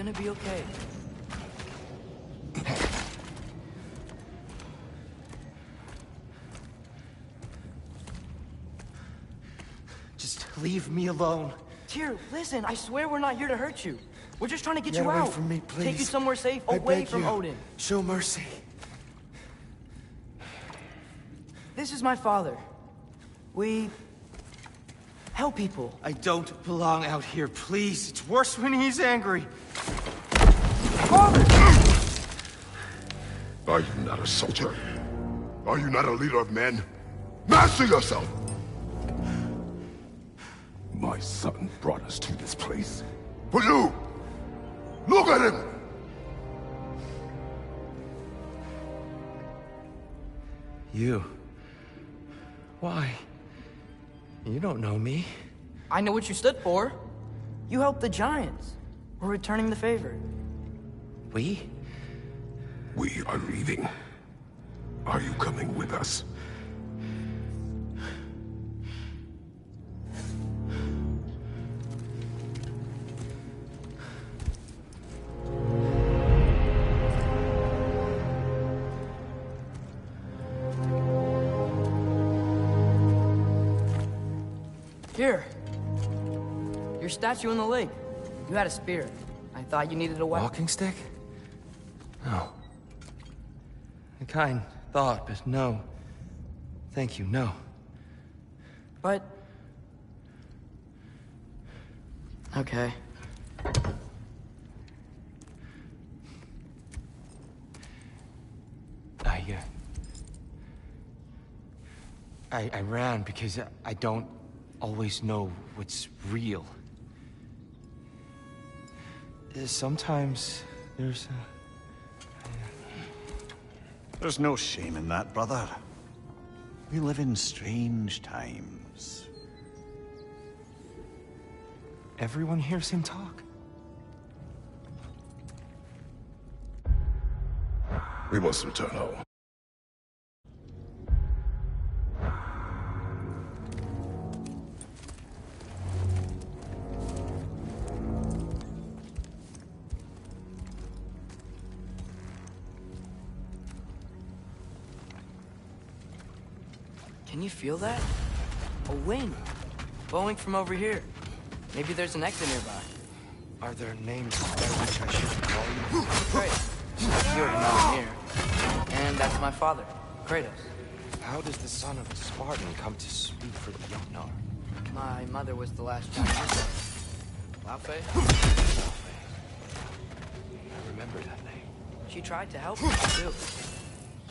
gonna be okay. Just leave me alone. Tyr, listen, I swear we're not here to hurt you. We're just trying to get you Get out. away from me, please. Take you somewhere safe, I away beg from you. Odin. Show mercy. This is my father. We help people. I don't belong out here, please. It's worse when he's angry. Father! Are you not a soldier? Are you not a leader of men? Master yourself! My son brought us to this place. For you! Look at him! You. Why? You don't know me. I know what you stood for. You helped the Giants. We're returning the favor. We? We are leaving. Are you coming with us? Here. Your statue in the lake. You had a spear. I thought you needed a weapon. Walking stick? No. A kind thought, but no. Thank you, no. But... okay. I ran because I don't always know what's real. Sometimes there's There's no shame in that, brother. We live in strange times. Everyone hears him talk. We must return home. Can you feel that? A wind. Blowing from over here. Maybe there's an exit nearby. Are there names by which I should call you? Great. You already know I'm here. And that's my father, Kratos. How does the son of a Spartan come to speak for the Jotnar? My mother was the last giant. Laufey? I remember that name. She tried to help me, too.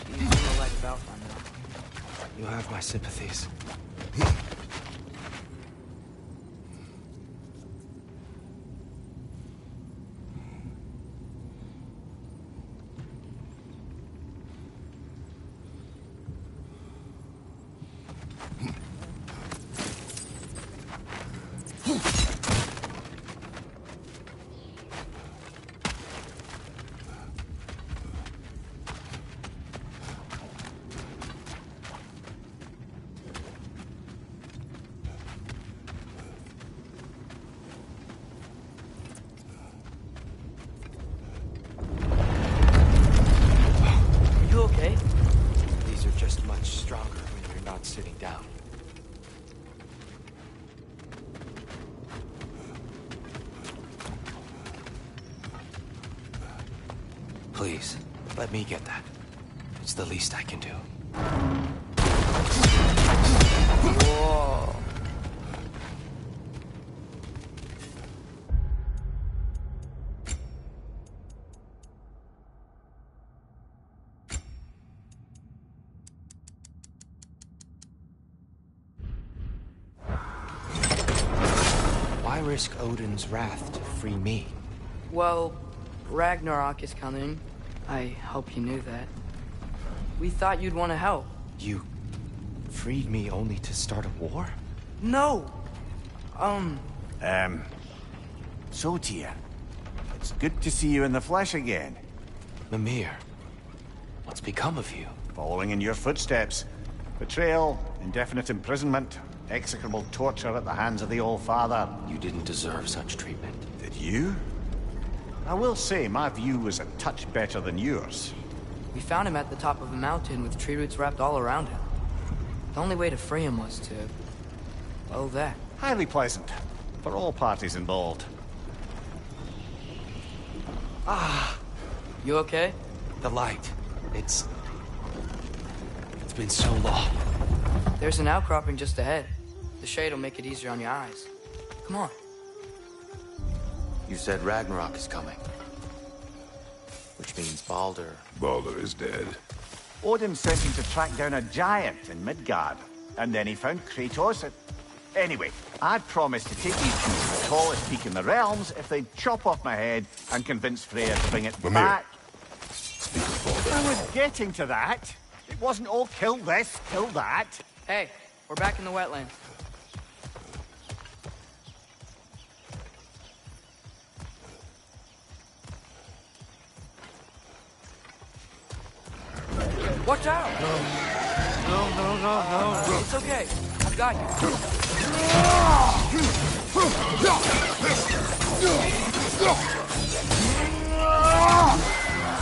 She's in the light of Alpha now. You have my sympathies. Sitting down. Please, let me get that. It's the least I can do. Whoa. Risk Odin's wrath to free me? Well, Ragnarok is coming. I hope you knew that. We thought you'd want to help. You freed me only to start a war? No! So, Tyr, it's good to see you in the flesh again. Mimir, what's become of you? Following in your footsteps. Betrayal, indefinite imprisonment, execrable torture at the hands of the All-Father. You didn't deserve such treatment. Did you? I will say, my view was a touch better than yours. We found him at the top of a mountain with tree roots wrapped all around him. The only way to free him was to... well, that. Highly pleasant. For all parties involved. You okay? The light. It's been so long. There's an outcropping just ahead. The shade will make it easier on your eyes. Come on. You said Ragnarok is coming. Which means Baldur. Baldur is dead. Odin sent him to track down a giant in Midgard, and then he found Kratos at... Anyway, I'd promised to take these two to the tallest peak in the realms if they'd chop off my head and convince Freya to bring it Mimir. back. Speak of Baldur. I was getting to that. It wasn't all kill this, kill that. Hey, we're back in the wetlands. Watch out! No. It's okay. I've got you.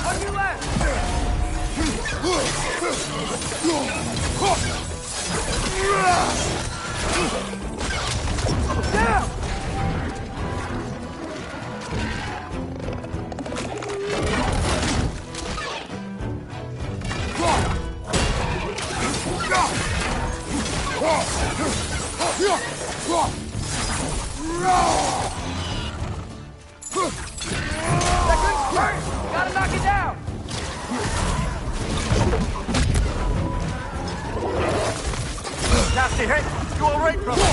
On your left! Down! Gotta knock it down! Nasty hit. You all right, brother?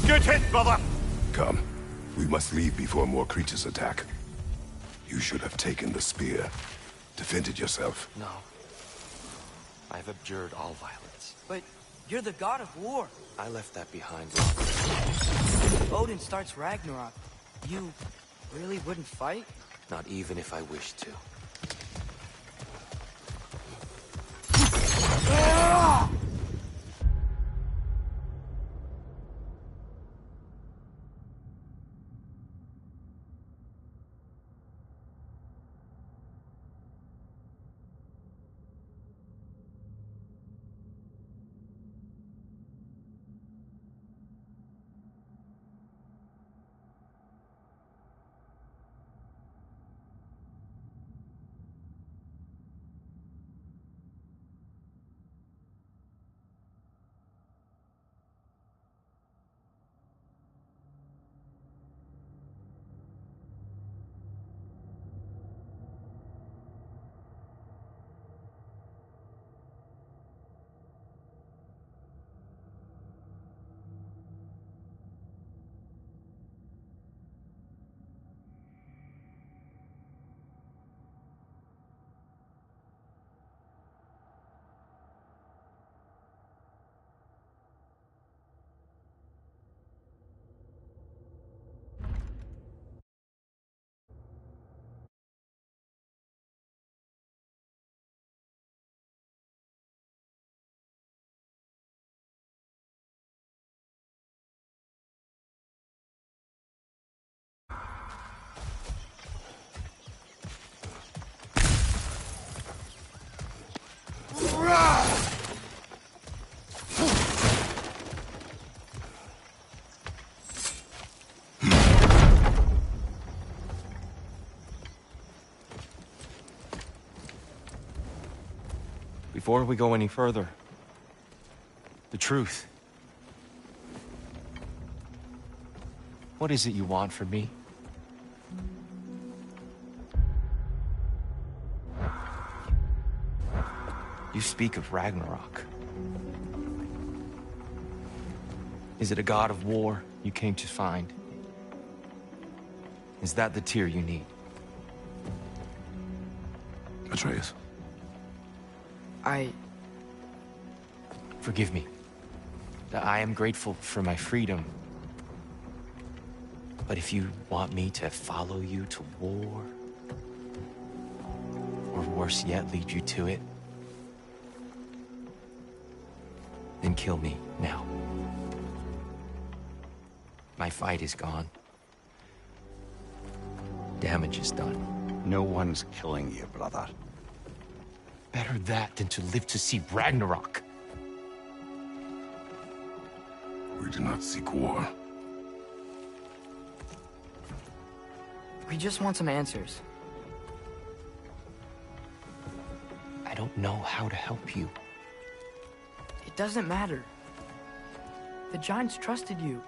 Good hit, brother. Come. We must leave before more creatures attack. You should have taken the spear. Defended yourself. No. I've abjured all violence. But you're the god of war. I left that behind. If Odin starts Ragnarok, you really wouldn't fight? Not even if I wished to. Before we go any further, the truth. What is it you want from me? You speak of Ragnarok. Is it a god of war you came to find? Is that the Tyr you need? Atreus. Forgive me. I am grateful for my freedom. But if you want me to follow you to war, or worse yet, lead you to it, then kill me now. My fight is gone. Damage is done. No one's killing you, brother. Better that than to live to see Ragnarok. We do not seek war. We just want some answers. I don't know how to help you. It doesn't matter. The Giants trusted you.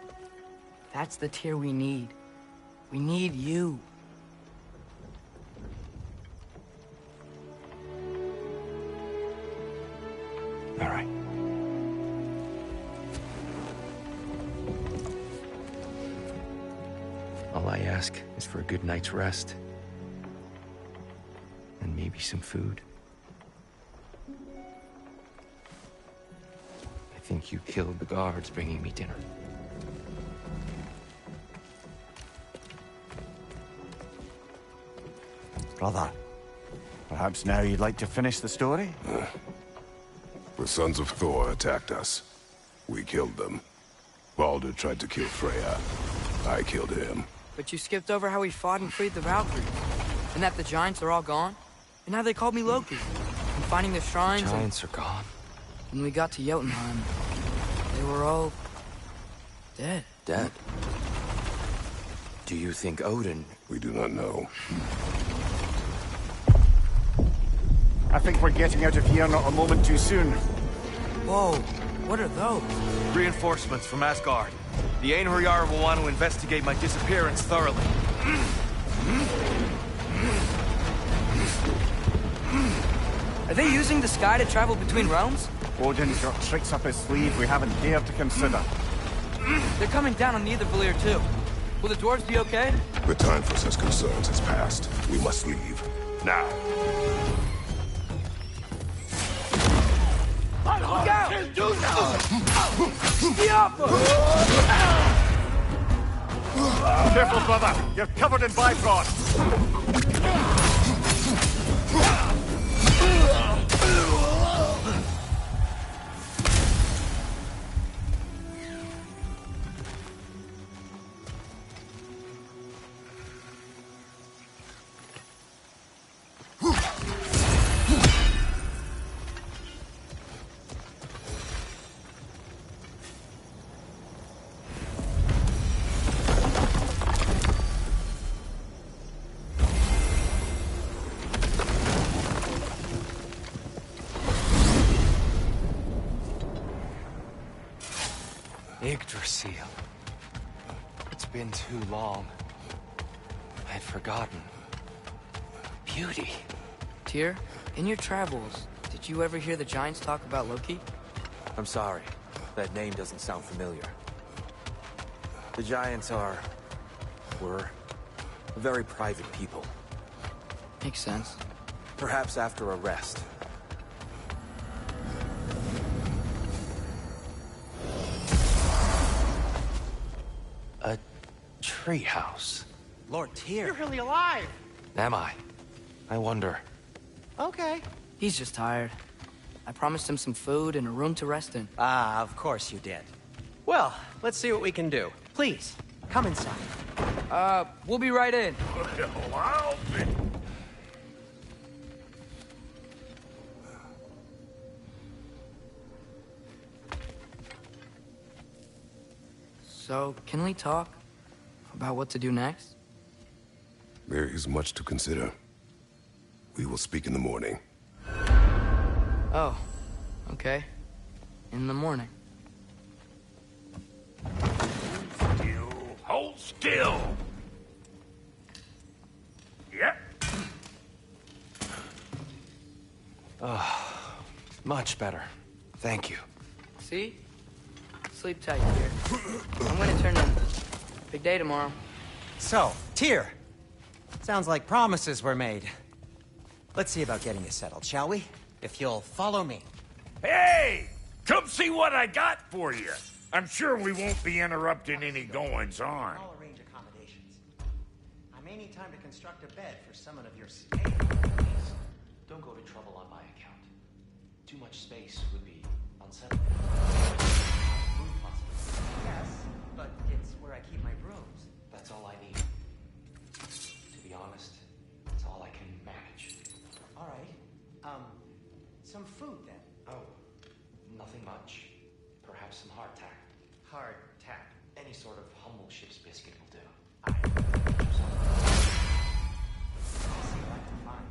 That's the Tyr we need. We need you. All right. All I ask is for a good night's rest. And maybe some food. I think you killed the guards bringing me dinner. Brother, perhaps now you'd like to finish the story? The sons of Thor attacked us. We killed them. Baldur tried to kill Freya. I killed him. But you skipped over how we fought and freed the Valkyries. And that the Giants are all gone. And how they called me Loki. And finding the shrines Giants are gone. When we got to Jotunheim, they were all... dead. Dead? Do you think Odin... We do not know. I think we're getting out of here not a moment too soon. Whoa, what are those? Reinforcements from Asgard. The Einherjar will want to investigate my disappearance thoroughly. Are they using the sky to travel between realms? Odin's got tricks up his sleeve we haven't dared to consider. They're coming down on the Nidavellir too. Will the dwarves be okay? The time for such concerns has passed. We must leave. Now. Look out! Careful, brother! You're covered in Bifrost! Yggdrasil. It's been too long. I'd forgotten. Beauty. Tyr, in your travels, did you ever hear the Giants talk about Loki? I'm sorry. That name doesn't sound familiar. The Giants were very private people. Makes sense. Perhaps after a rest. A treehouse. Lord Tyr. You're really alive! Am I? I wonder. Okay. He's just tired. I promised him some food and a room to rest in. Ah, of course you did. Well, let's see what we can do. Please, come inside. We'll be right in. So, can we talk about what to do next? There is much to consider. We will speak in the morning. Oh, okay. In the morning. Hold still! Yep. Much better. Thank you. See? Sleep tight here. I'm gonna turn in. Big day tomorrow. So, Tyr. Sounds like promises were made. Let's see about getting you settled, shall we? If you'll follow me. Hey! Come see what I got for you. I'm sure we won't be interrupting any goings-on. I'll arrange accommodations. I may need time to construct a bed for someone of your Don't go to trouble on my account. Too much space would be unsettling. Yes, but it's where I keep my brooms. That's all I need. To be honest, it's all I can manage. All right. Some food then. Oh, nothing much. Perhaps some hardtack. Hardtack. Any sort of humble ship's biscuit will do. I'll see what I can find.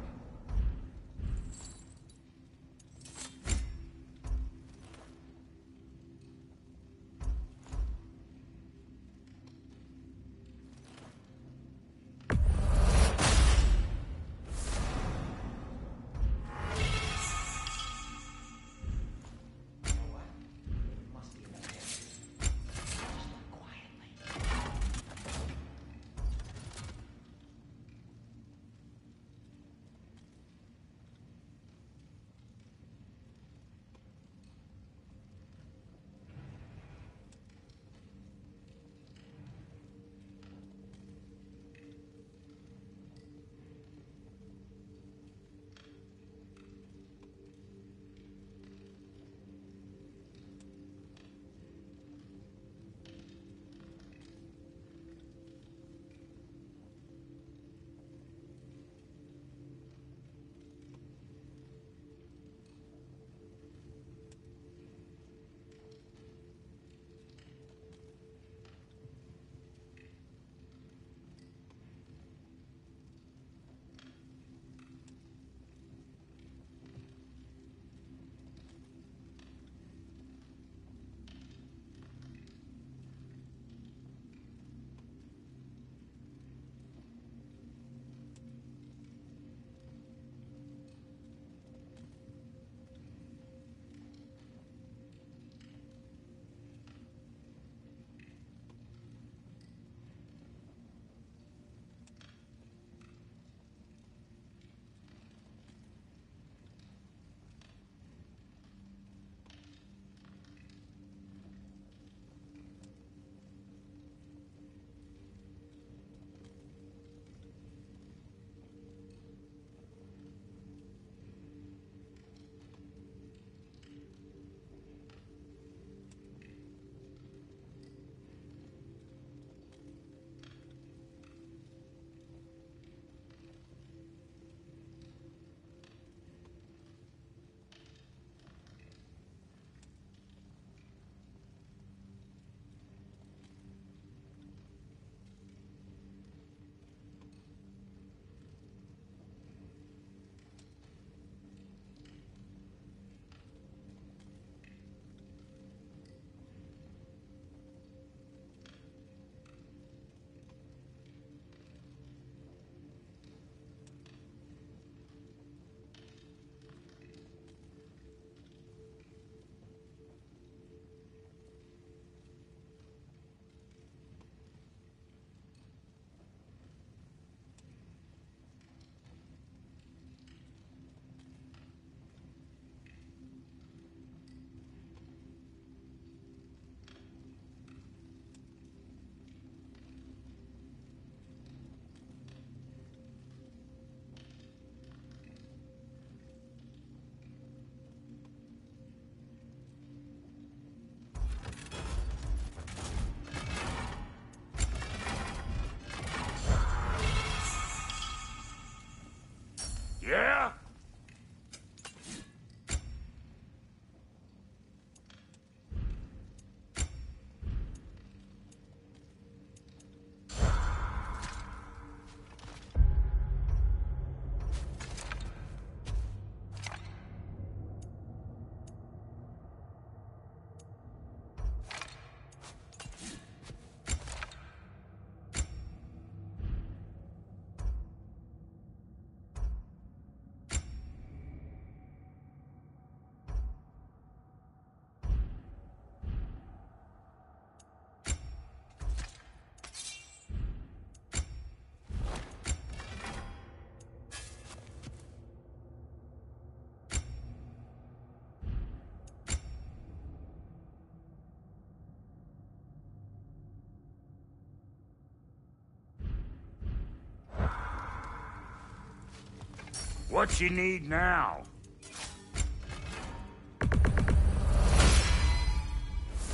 What you need now?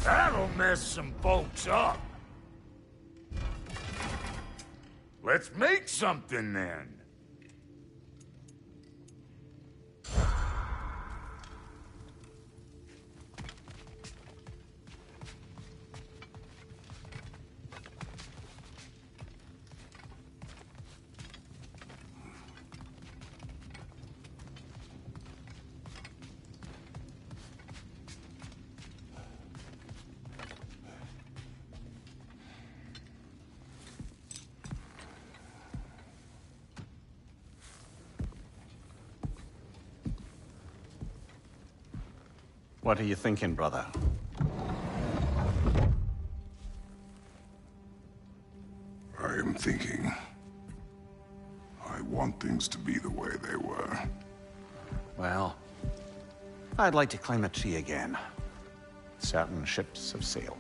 That'll mess some folks up. Let's make something then. What are you thinking, brother? I am thinking. I want things to be the way they were. Well, I'd like to climb a tree again. Certain ships have sailed.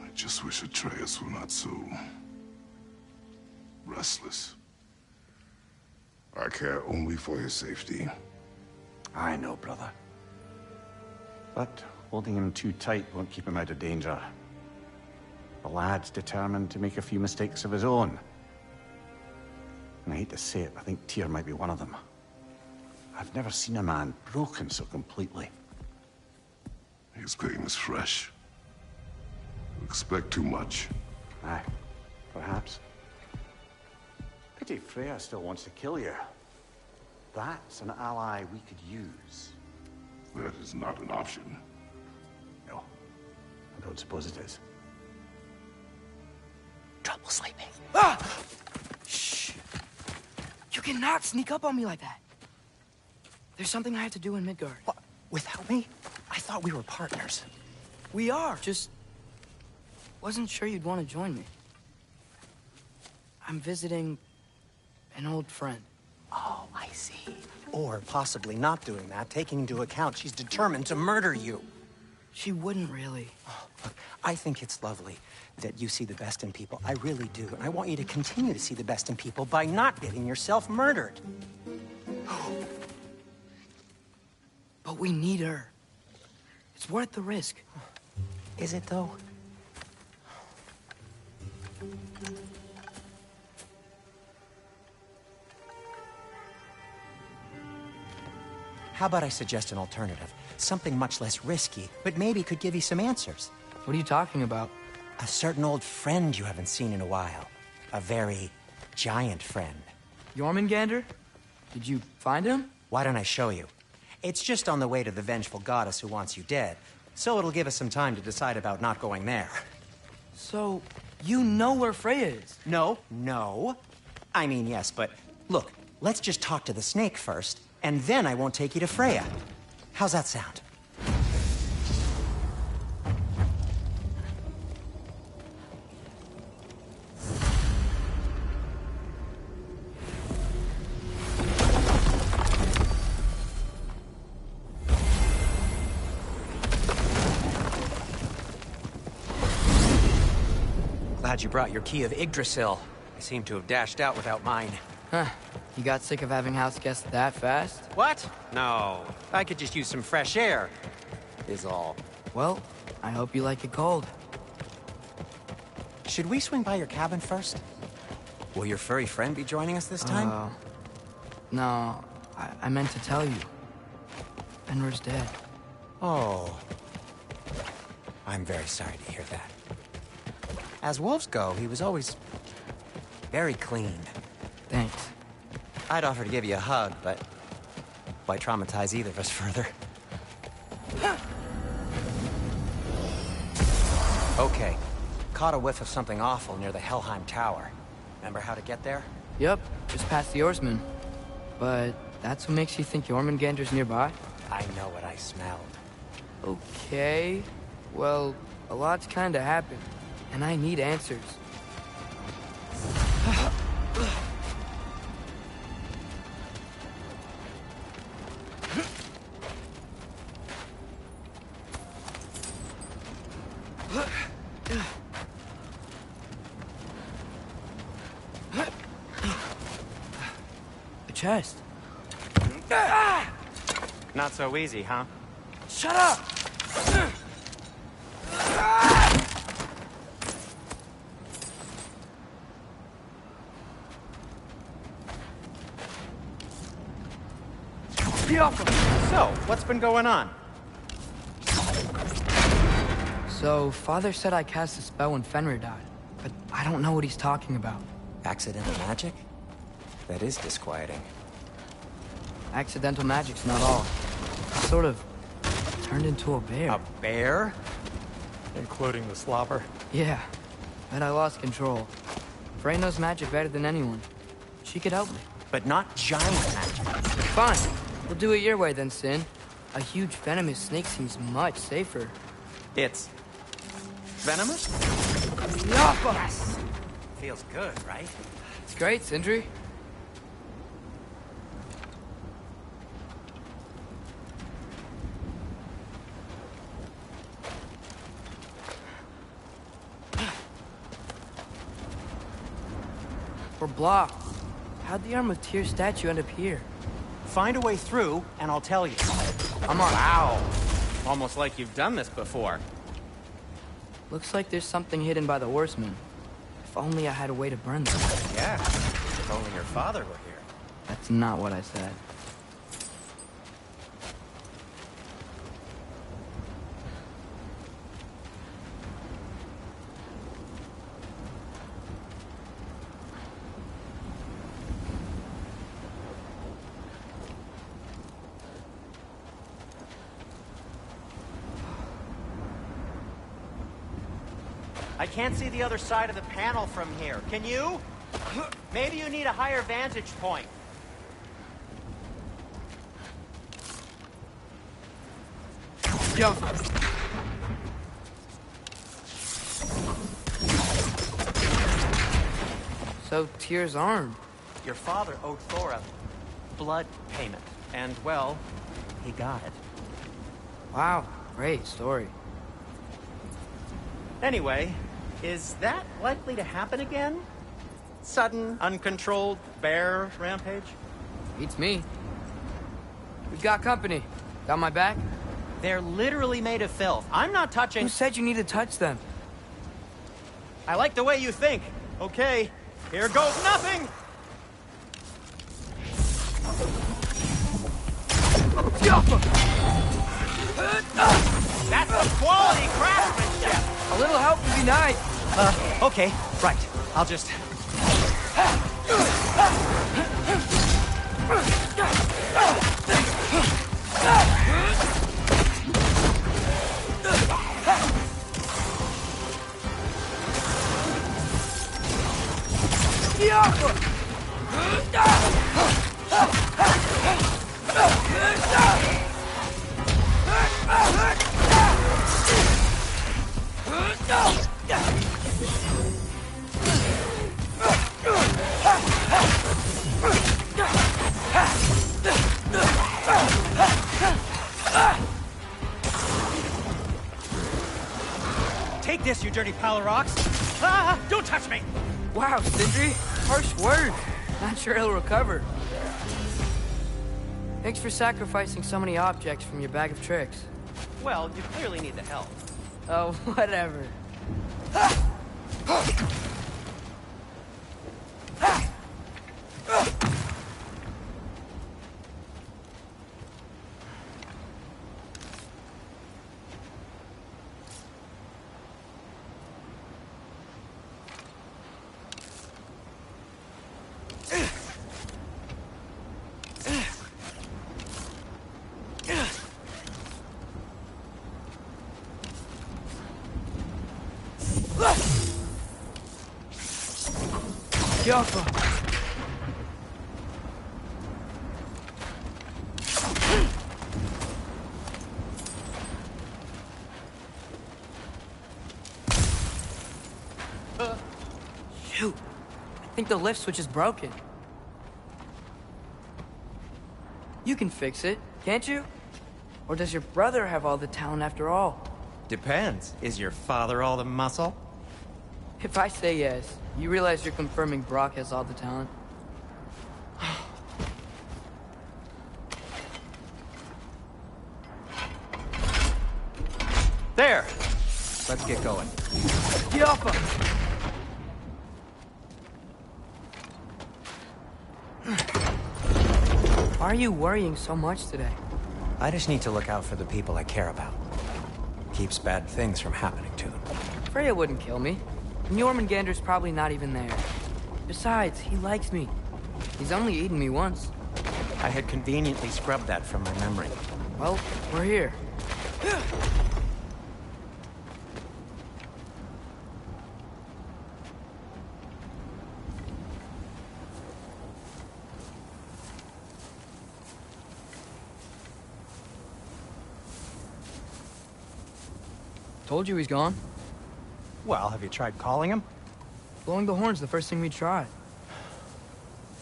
I just wish Atreus were not so restless. I care only for his safety. I know, brother. But holding him too tight won't keep him out of danger. The lad's determined to make a few mistakes of his own. And I hate to say it, I think Tyr might be one of them. I've never seen a man broken so completely. His pain is fresh. You expect too much. Aye, perhaps. Pity Freya still wants to kill you. That's an ally we could use. That is not an option. No, I don't suppose it is. Trouble sleeping. Ah! Shh. You cannot sneak up on me like that. There's something I have to do in Midgard. What? Without me? I thought we were partners. We are. Just wasn't sure you'd want to join me. I'm visiting an old friend. Oh, I see. Or possibly not doing that, taking into account she's determined to murder you. She wouldn't really. Oh, look, I think it's lovely that you see the best in people. I really do. And I want you to continue to see the best in people by not getting yourself murdered. But we need her. It's worth the risk. Is it, though? How about I suggest an alternative? Something much less risky, but maybe could give you some answers. What are you talking about? A certain old friend you haven't seen in a while. A very giant friend. Jormungandr? Did you find him? Why don't I show you? It's just on the way to the vengeful goddess who wants you dead, so it'll give us some time to decide about not going there. So, you know where Freya is? No. I mean, yes, but look, let's just talk to the snake first, and then I won't take you to Freya. How's that sound? Glad you brought your key of Yggdrasil. I seem to have dashed out without mine. Huh. You got sick of having house guests that fast? What? No. I could just use some fresh air, is all. Well, I hope you like it cold. Should we swing by your cabin first? Will your furry friend be joining us this time? No, I meant to tell you. Fenrir's dead. Oh. I'm very sorry to hear that. As wolves go, he was always very clean. Thanks. I'd offer to give you a hug, but why traumatize either of us further? Okay. Caught a whiff of something awful near the Helheim Tower. Remember how to get there? Yep, just past the Oarsman. But that's what makes you think Jormungandr's nearby? I know what I smelled. Okay. Well, a lot's kinda happened, and I need answers. chest. Not so easy, huh? Shut up! So, what's been going on? So, Father said I cast a spell when Fenrir died, but I don't know what he's talking about. Accidental magic? That is disquieting. Accidental magic's not all. I sort of turned into a bear. A bear? Including the slobber? Yeah, but I lost control. Frey knows magic better than anyone. She could help me. But not giant magic. Fine. We'll do it your way then, Sin. A huge venomous snake seems much safer. It's... venomous? Yes! Feels good, right? It's great, Sindri. We're blocked. How'd the Arm of Tyr statue end up here? Find a way through, and I'll tell you. I'm on. Wow. Almost like you've done this before. Looks like there's something hidden by the horsemen. If only I had a way to burn them. Yeah. If only your father were here. That's not what I said. I can't see the other side of the panel from here. Can you? Maybe you need a higher vantage point. Yo. So, Tyr's arm. Your father owed Thor a blood payment. And, well, he got it. Wow, great story. Anyway, is that likely to happen again? Sudden, uncontrolled bear rampage? Beats me. We've got company. Got my back? They're literally made of filth. I'm not touching... Who said you need to touch them? I like the way you think. Okay, here goes nothing! That's some quality craftsmanship! A little help would be nice. Okay, right. I'll just... Take this, you dirty pile of rocks! Ah, don't touch me! Wow, Sindri. Harsh words. Not sure he'll recover. Thanks for sacrificing so many objects from your bag of tricks. Well, you clearly need the help. Oh, whatever. Careful. Shoot. I think the lift switch is broken. You can fix it, can't you? Or does your brother have all the talent after all? Depends. Is your father all the muscle? If I say yes, you realize you're confirming Brock has all the talent? There! Let's get going. Get off him! Why are you worrying so much today? I just need to look out for the people I care about. Keeps bad things from happening to them. Freya wouldn't kill me. And Jormungandr's probably not even there. Besides, he likes me. He's only eaten me once. I had conveniently scrubbed that from my memory. Well, we're here. Told you he's gone. Well, have you tried calling him? Blowing the horn's the first thing we tried.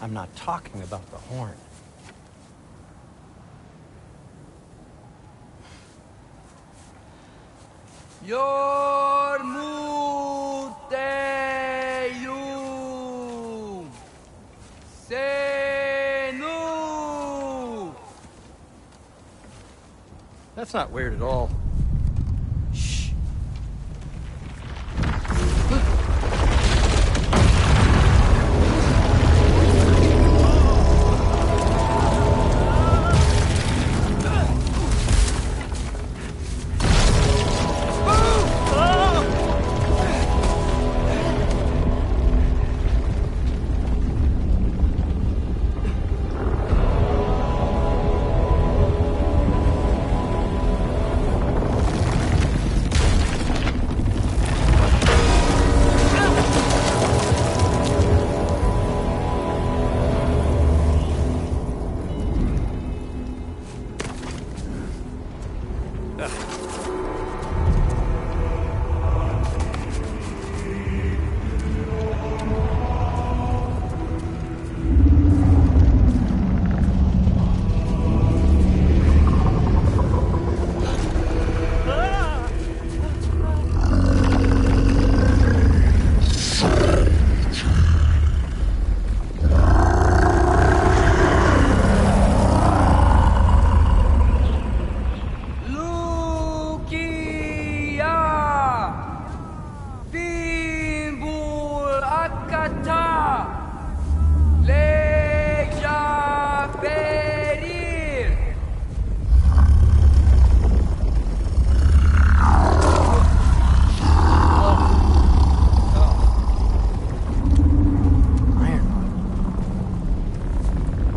I'm not talking about the horn. Yormuteyum Senu. That's not weird at all. Shh.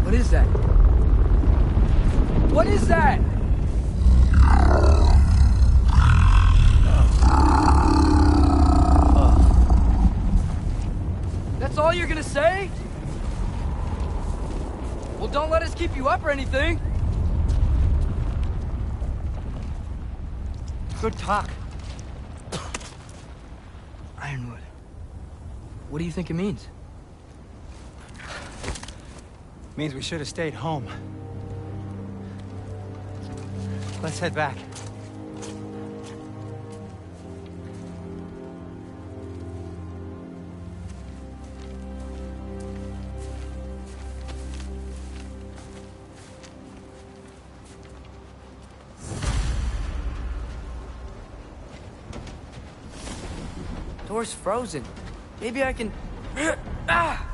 What is that? What is that? That's all you're gonna say? Well, don't let us keep you up or anything. Good talk. Ironwood. What do you think it means? Means we should have stayed home. Let's head back. Door's frozen. Maybe I can... Ah!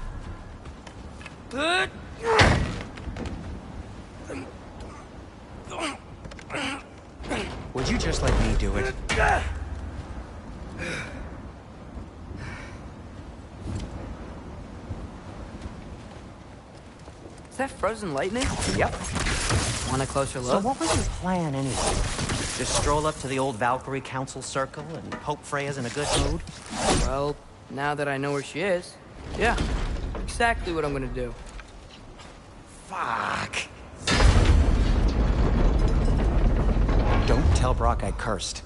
Would you just let me do it? Is that frozen lightning? Yep. Want a closer So look? what was your plan anyway? Just stroll up to the old Valkyrie Council Circle and hope Freya's in a good mood? Well, now that I know where she is, yeah, exactly what I'm gonna do. Fuck. Don't tell Brock I cursed.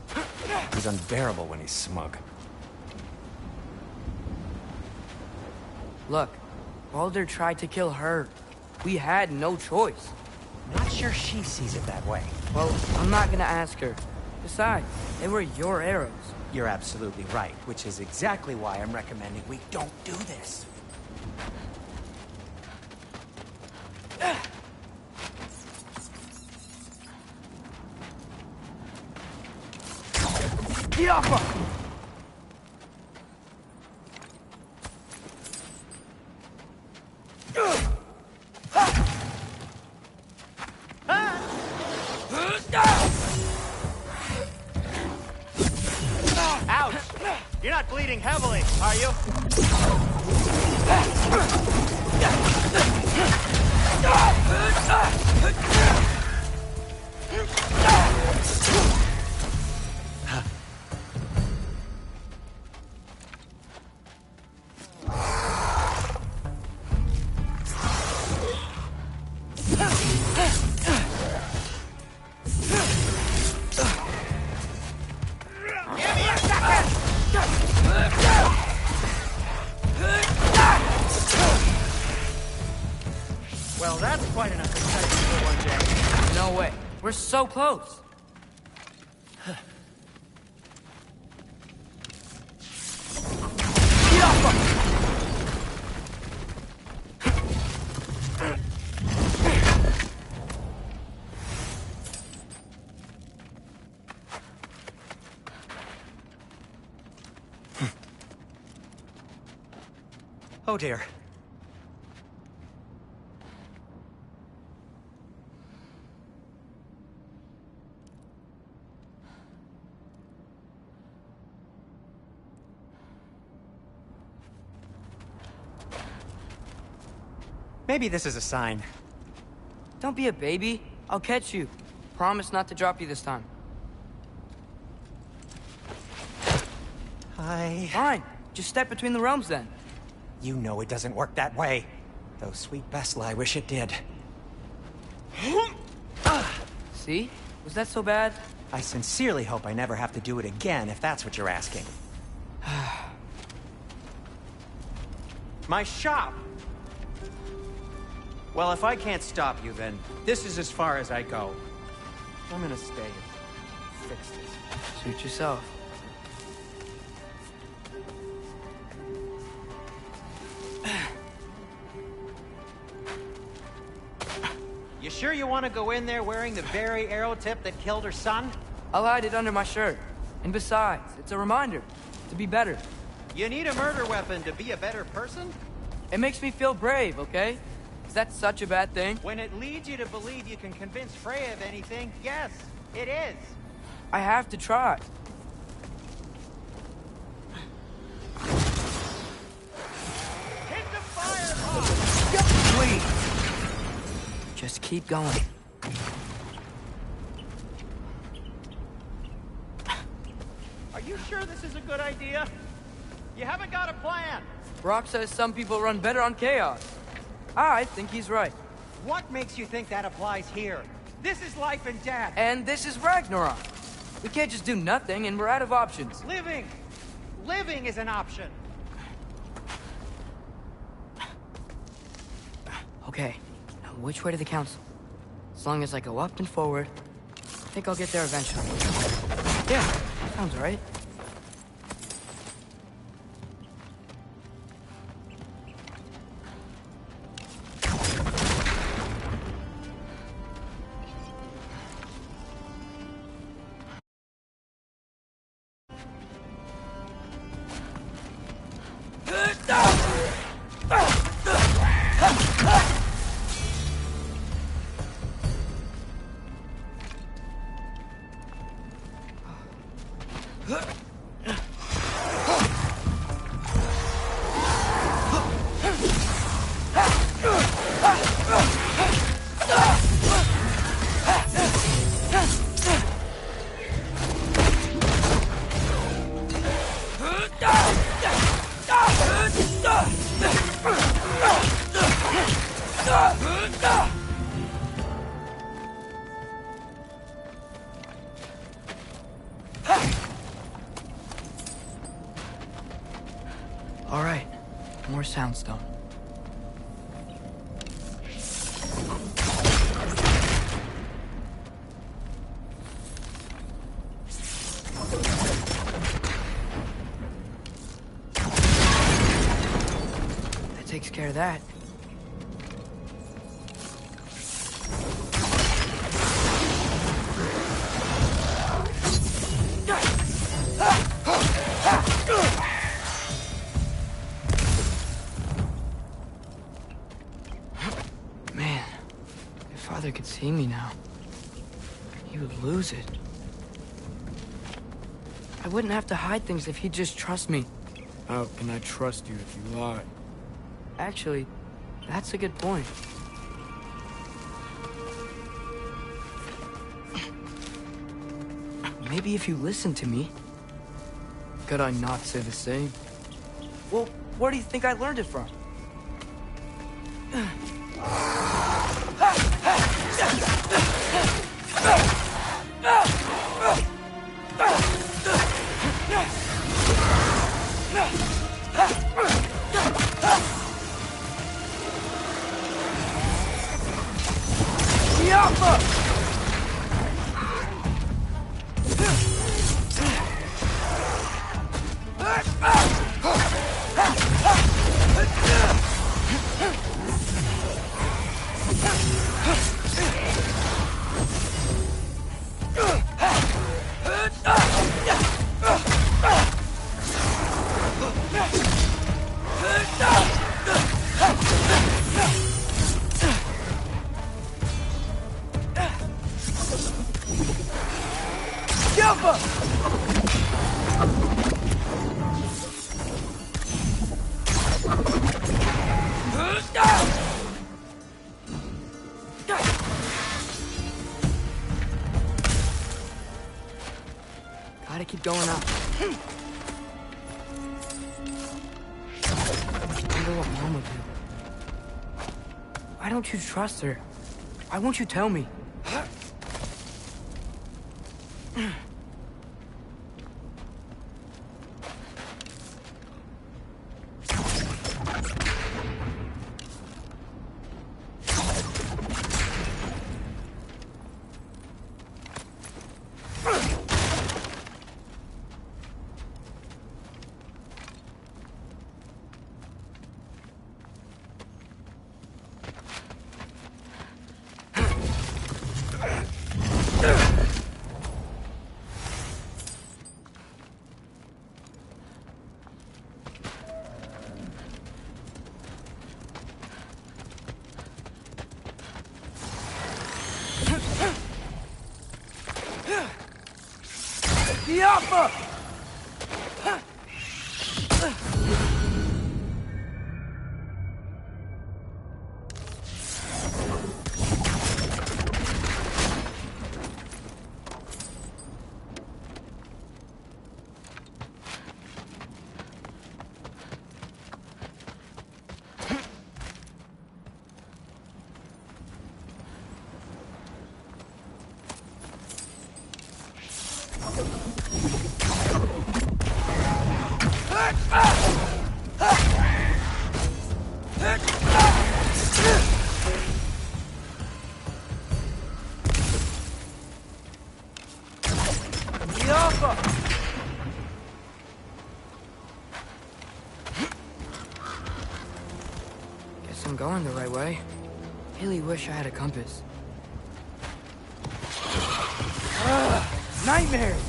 He's unbearable when he's smug. Look, Baldur tried to kill her. We had no choice. Not sure she sees it that way. Well, I'm not gonna ask her. Besides, they were your arrows. You're absolutely right, which is exactly why I'm recommending we don't do this. Get off her! Ouch! You're not bleeding heavily, are you? Give me a second! Well, that's quite an appetite one, Jack. No way. We're so close. Get off her! Oh dear. Maybe this is a sign. Don't be a baby. I'll catch you. Promise not to drop you this time. Fine. Just step between the realms then. You know it doesn't work that way. Though sweet Bessel, I wish it did. See? Was that so bad? I sincerely hope I never have to do it again, if that's what you're asking. My shop! Well, if I can't stop you, then this is as far as I go. I'm gonna stay and fix this. Suit yourself. You sure you want to go in there wearing the very arrow tip that killed her son? I'll hide it under my shirt. And besides, it's a reminder to be better. You need a murder weapon to be a better person? It makes me feel brave, okay? Is that such a bad thing? When it leads you to believe you can convince Freya of anything, yes, it is. I have to try. Hit the fire! Wait. Just keep going. Are you sure this is a good idea? You haven't got a plan. Brock says some people run better on chaos. I think he's right. What makes you think that applies here? This is life and death. And this is Ragnarok. We can't just do nothing, and we're out of options. Living! Living is an option. Okay, now which way to the council? As long as I go up and forward, I think I'll get there eventually. Yeah, sounds right. All right, more soundstone. That takes care of that. lose it. I wouldn't have to hide things if he'd just trust me. How can I trust you if you lie? Actually, that's a good point. Maybe if you listen to me. Could I not say the same? Well, where do you think I learned it from? Gotta keep going up. I wonder what Mom would do. Why don't you trust her? Why won't you tell me? Guess I'm going the right way. Really wish I had a compass. Nightmares!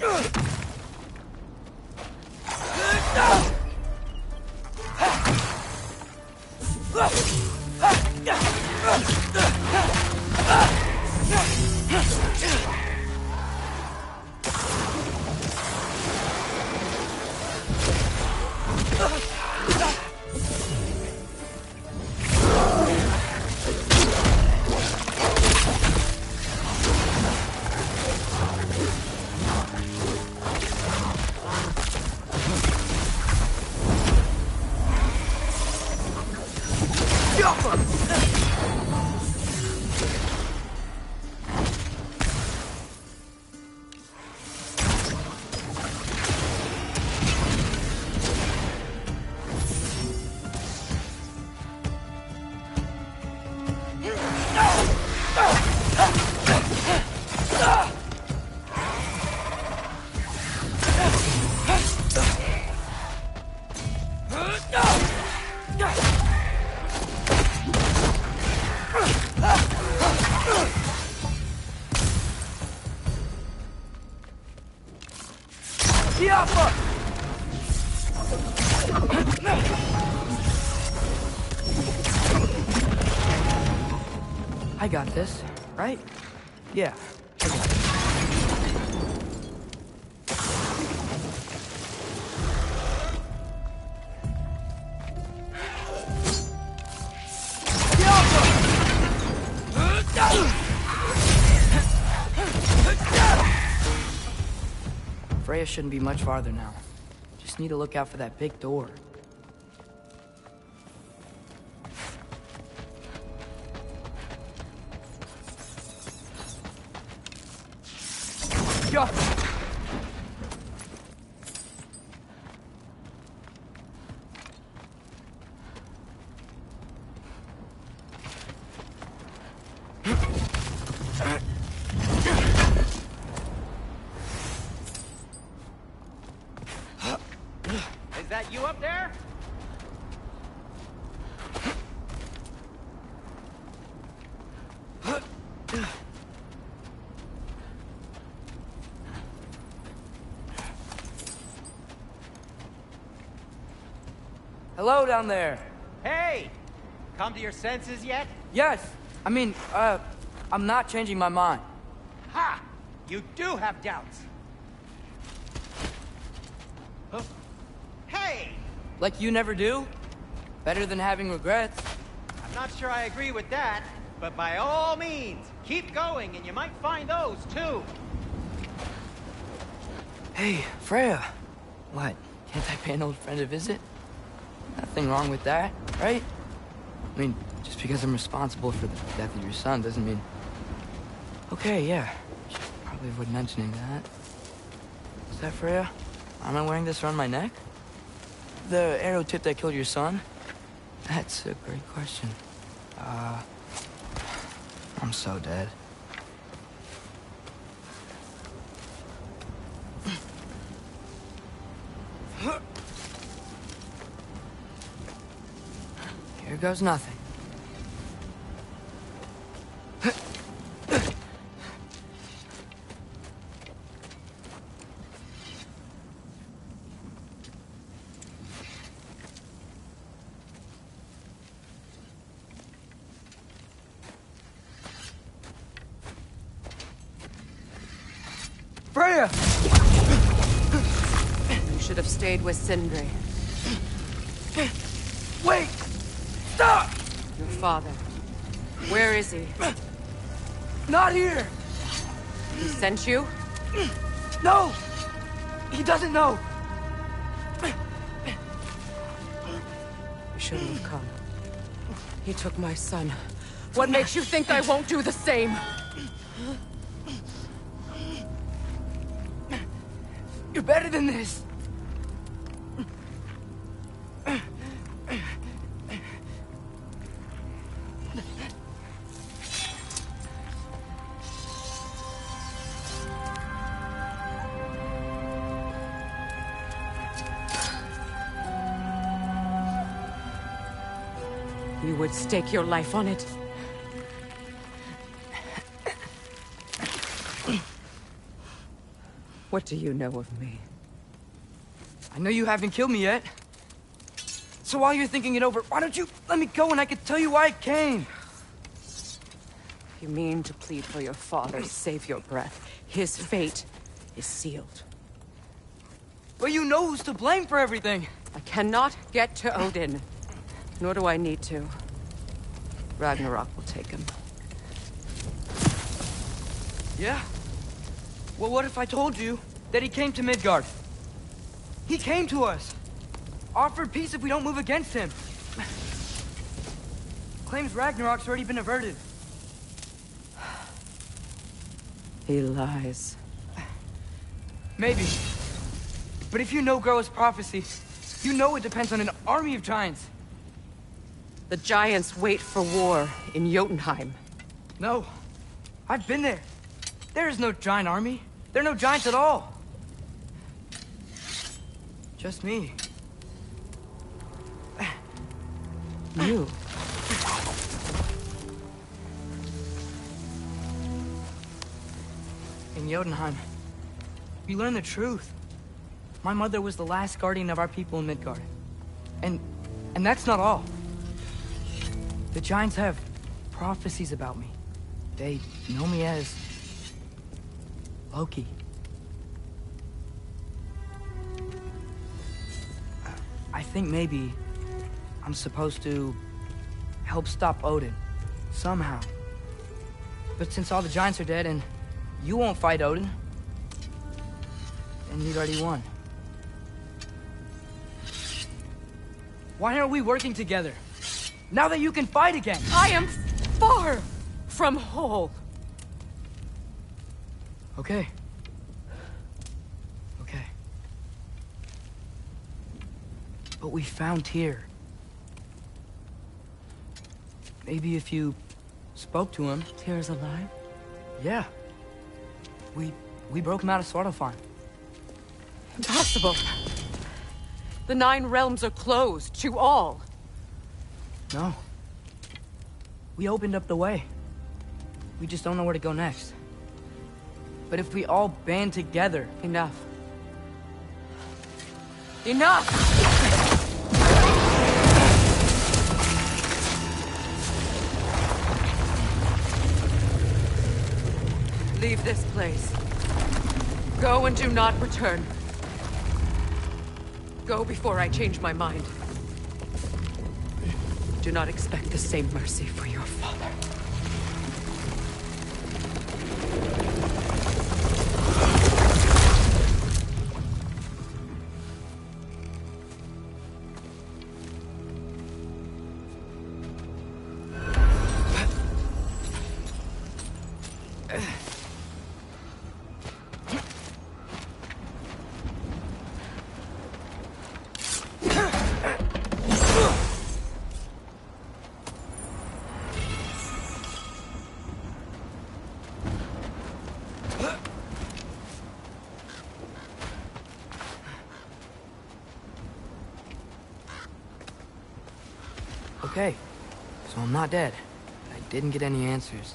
Ugh! Diablo! I got this, right? Yeah, I got it. Freya shouldn't be much farther now. Just need to look out for that big door. Yo! Is that you up there? Hello down there. Hey! Come to your senses yet? Yes. I mean, I'm not changing my mind. Ha! You do have doubts. Huh? Hey! Like you never do? Better than having regrets. I'm not sure I agree with that, but by all means, keep going and you might find those too. Hey, Freya. What? Can't I pay an old friend a visit? Nothing wrong with that, right? I mean, just because I'm responsible for the death of your son doesn't mean... Okay, yeah. Should probably avoid mentioning that. Is that Freya? Am I wearing this around my neck? The arrow tip that killed your son? That's a great question. I'm so dead. Here goes nothing. Freya! You should have stayed with Sindri. Wait! Stop! Your father. Where is he? Not here! He sent you? No! He doesn't know! You shouldn't have come. He took my son. What makes you think I won't do the same? You're better than this! You would stake your life on it. What do you know of me? I know you haven't killed me yet. So while you're thinking it over, why don't you let me go and I can tell you why I came? You mean to plead for your father, save your breath. His fate is sealed. But you know who's to blame for everything. I cannot get to Odin. Nor do I need to. Ragnarok will take him. Yeah? Well, what if I told you that he came to Midgard? He came to us. Offered peace if we don't move against him. Claims Ragnarok's already been averted. He lies. Maybe. But if you know Groa's prophecy, you know it depends on an army of giants. The giants wait for war in Jotunheim. No. I've been there. There is no giant army. There are no giants at all. Just me. You. In Jotunheim, we learn the truth. My mother was the last guardian of our people in Midgard. And that's not all. The Giants have prophecies about me. They know me as Loki. I think maybe I'm supposed to help stop Odin, somehow. But since all the Giants are dead and you won't fight Odin, then you'd already won. Why aren't we working together? Now that you can fight again! I am far from whole. Okay. Okay. But we found Tyr. Maybe if you spoke to him... Tyr's alive? Yeah. We broke him out of Svartalfheim. Impossible. The 9 realms are closed to all. No. We opened up the way. We just don't know where to go next. But if we all band together... Enough. Enough! Leave this place. Go and do not return. Go before I change my mind. Do not expect the same mercy for your father. Okay, so I'm not dead. I didn't get any answers.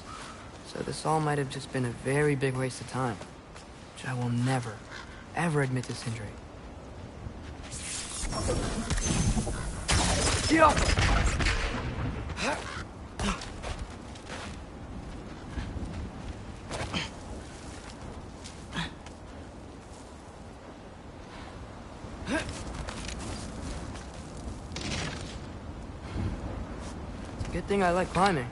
So this all might have just been a very big waste of time. Which I will never, ever admit to Sindri. Get off! Good thing I like climbing.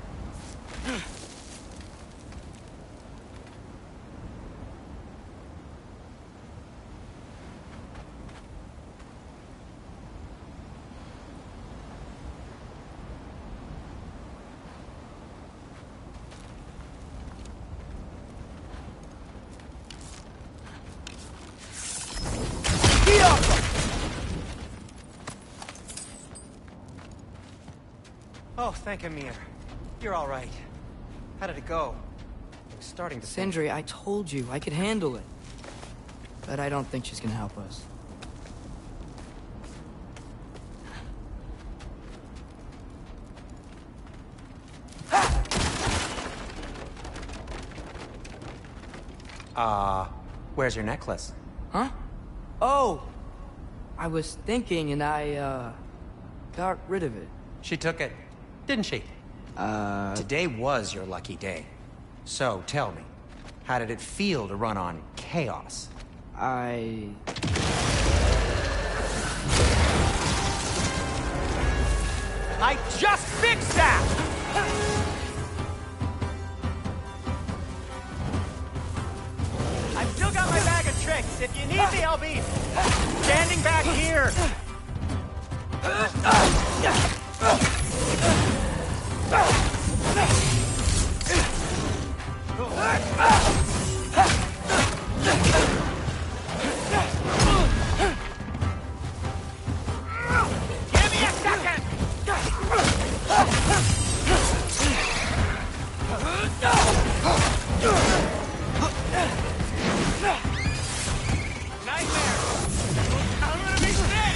Oh, thank Amir. You're all right. How did it go? I was starting to think... Sindri, I told you I could handle it. But I don't think she's gonna help us. Where's your necklace? Huh? Oh! I was thinking and I, got rid of it. She took it, didn't she? Today was your lucky day. So, tell me, how did it feel to run on chaos? I just fixed that! I've still got my bag of tricks. If you need me, I'll be standing back here. Give me a second! Nightmare! I'm gonna be sick!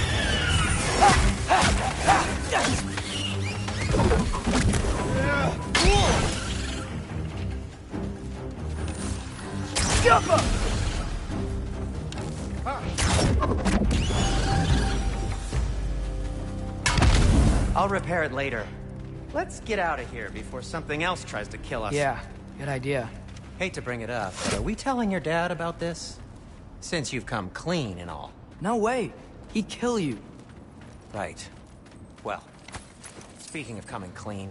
I'll repair it later. Let's get out of here before something else tries to kill us. Yeah, good idea. Hate to bring it up, but are we telling your dad about this? Since you've come clean and all. No way. He'd kill you. Right. Well, speaking of coming clean,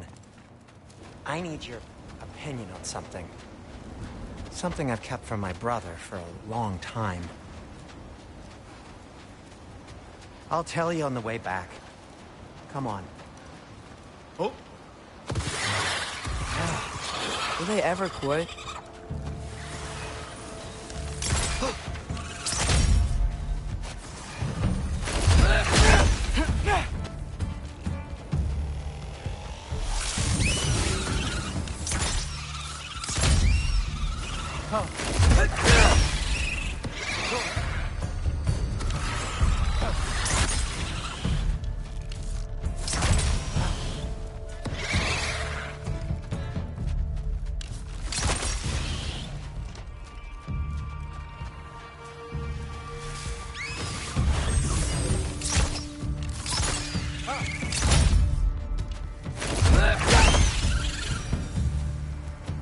I need your opinion on something. Something I've kept from my brother for a long time. I'll tell you on the way back. Come on. Oh. Will they ever quit?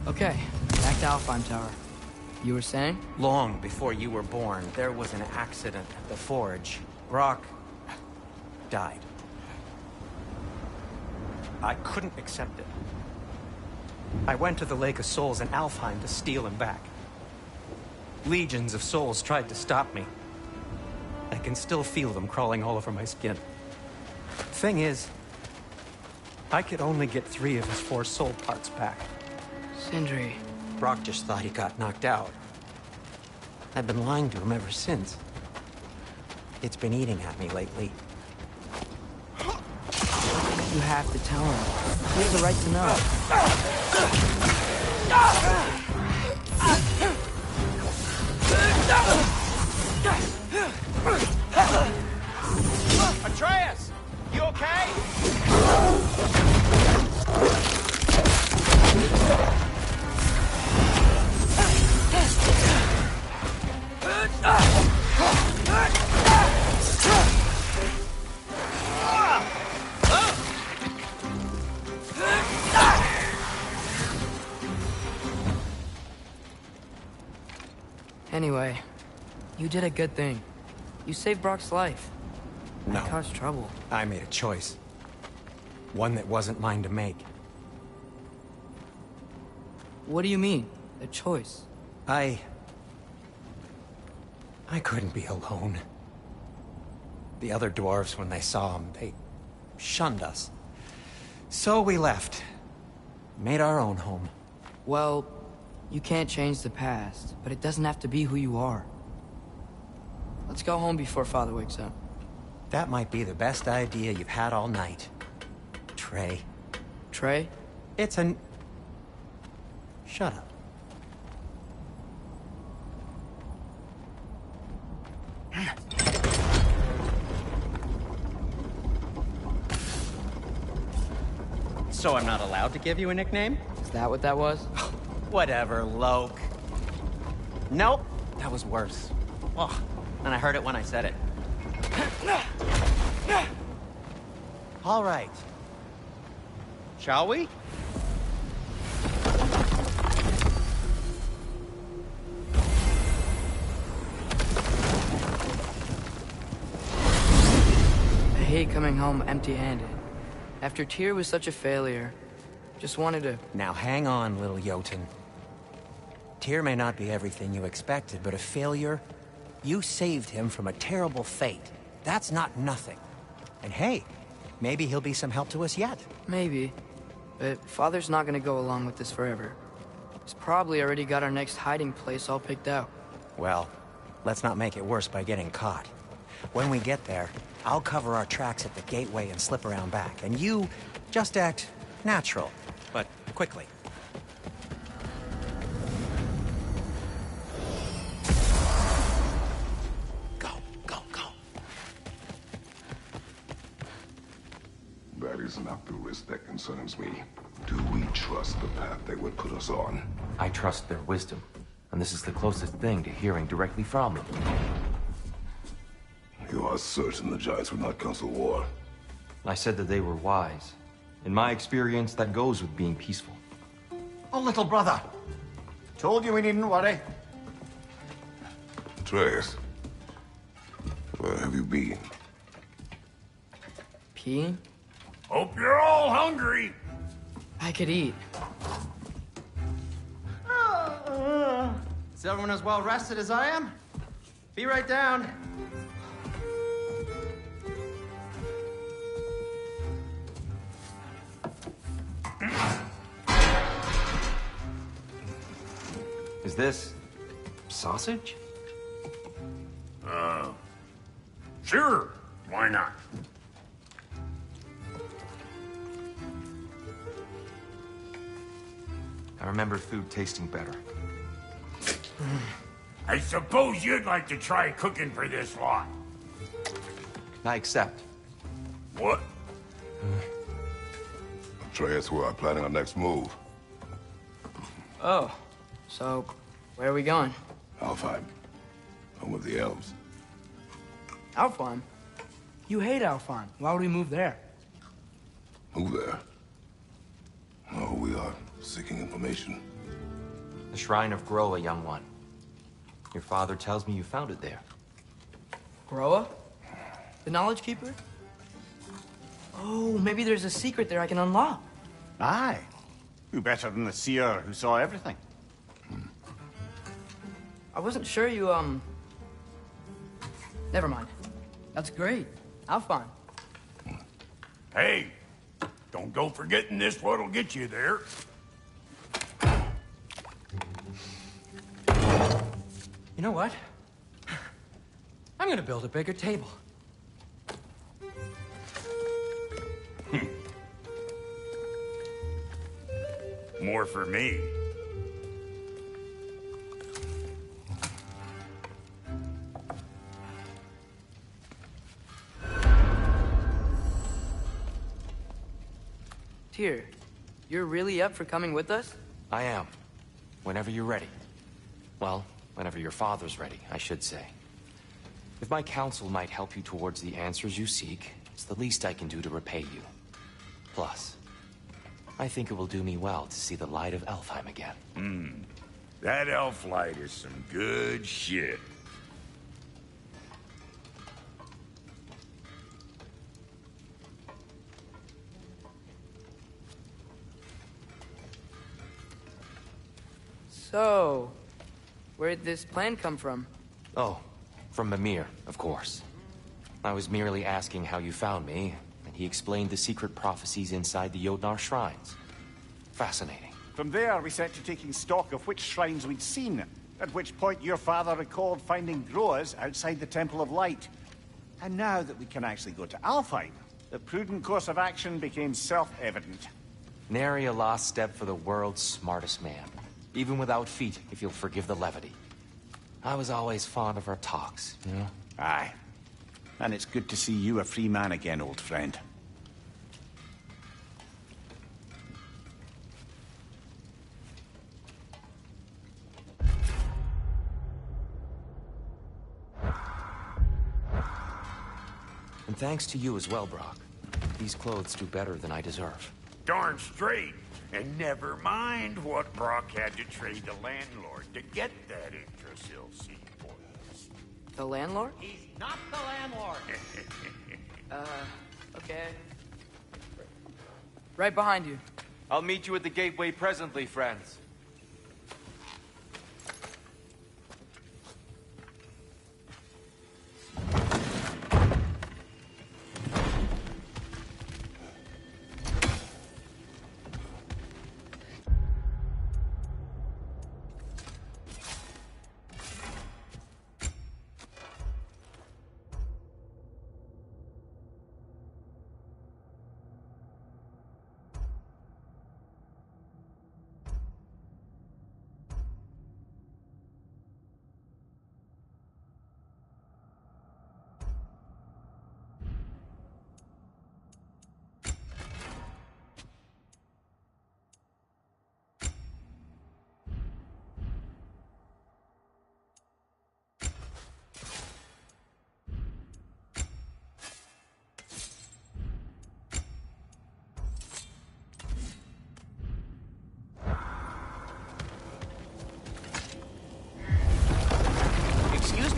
Okay, back to Alfheim Tower. You were saying? Long before you were born, there was an accident at the forge. Brock died. I couldn't accept it. I went to the Lake of Souls in Alfheim to steal him back. Legions of souls tried to stop me. I can still feel them crawling all over my skin. Thing is, I could only get 3 of his 4 soul parts back. Sindri. Brock just thought he got knocked out. I've been lying to him ever since. It's been eating at me lately. You have to tell him. He has a right to know. Atreus! You okay? Anyway, you did a good thing. You saved Brock's life. No. That caused trouble. I made a choice. One that wasn't mine to make. What do you mean? A choice? I couldn't be alone. The other dwarves, when they saw him, they shunned us. So we left. Made our own home. Well, you can't change the past, but it doesn't have to be who you are. Let's go home before Father wakes up. That might be the best idea you've had all night. Trey. Trey? It's an... Shut up. So I'm not allowed to give you a nickname? Is that what that was? Whatever, Loke. Nope, that was worse. Oh, and I heard it when I said it. All right. Shall we? I hate coming home empty-handed. After Tyr was such a failure, just wanted to... Now hang on, little Jotun. Tyr may not be everything you expected, but a failure? You saved him from a terrible fate. That's not nothing. And hey, maybe he'll be some help to us yet. Maybe. But Father's not gonna go along with this forever. He's probably already got our next hiding place all picked out. Well, let's not make it worse by getting caught. When we get there, I'll cover our tracks at the gateway and slip around back. And you just act natural, but quickly. Go, go, go. That is not the risk that concerns me. Do we trust the path they would put us on? I trust their wisdom, and this is the closest thing to hearing directly from them. You are certain the Giants would not counsel war? I said that they were wise. In my experience, that goes with being peaceful. Oh, little brother. Told you we needn't worry. Atreus, where have you been? Peeing? Hope you're all hungry. I could eat. Is everyone as well rested as I am? Be right down. Is this sausage? Sure, why not? I remember food tasting better. I suppose you'd like to try cooking for this lot. I accept. What? Atreus, we are planning our next move. Oh, so where are we going? Alfheim, home of the elves. Alfheim? You hate Alfheim. Why would we move there? Move there? No, we are seeking information. The Shrine of Groa, young one. Your father tells me you found it there. Groa? The Knowledge Keeper? Oh, maybe there's a secret there I can unlock. Aye. Who better than the seer who saw everything? I wasn't sure you, Never mind. That's great. Alfheim. Hey, don't go forgetting this what'll get you there. You know what? I'm gonna build a bigger table. More for me. Tyr, you're really up for coming with us? I am. Whenever you're ready. Well, whenever your father's ready, I should say. If my counsel might help you towards the answers you seek, it's the least I can do to repay you. Plus, I think it will do me well to see the light of Alfheim again. That elf light is some good shit. So, where'd this plan come from? Oh, from Mimir, of course. I was merely asking how you found me, and he explained the secret prophecies inside the Jotnar shrines. Fascinating. From there, we set to taking stock of which shrines we'd seen, at which point your father recalled finding Groas outside the Temple of Light. And now that we can actually go to Alfheim, the prudent course of action became self-evident. Nary a lost step for the world's smartest man. Even without feet, if you'll forgive the levity. I was always fond of our talks, you know? Aye. And it's good to see you a free man again, old friend. And thanks to you as well, Brock. These clothes do better than I deserve. Darn straight. And never mind what Brock had to trade the landlord to get that Yggdrasil seaport. The landlord? He's not the landlord. Okay. Right behind you. I'll meet you at the gateway presently, friends.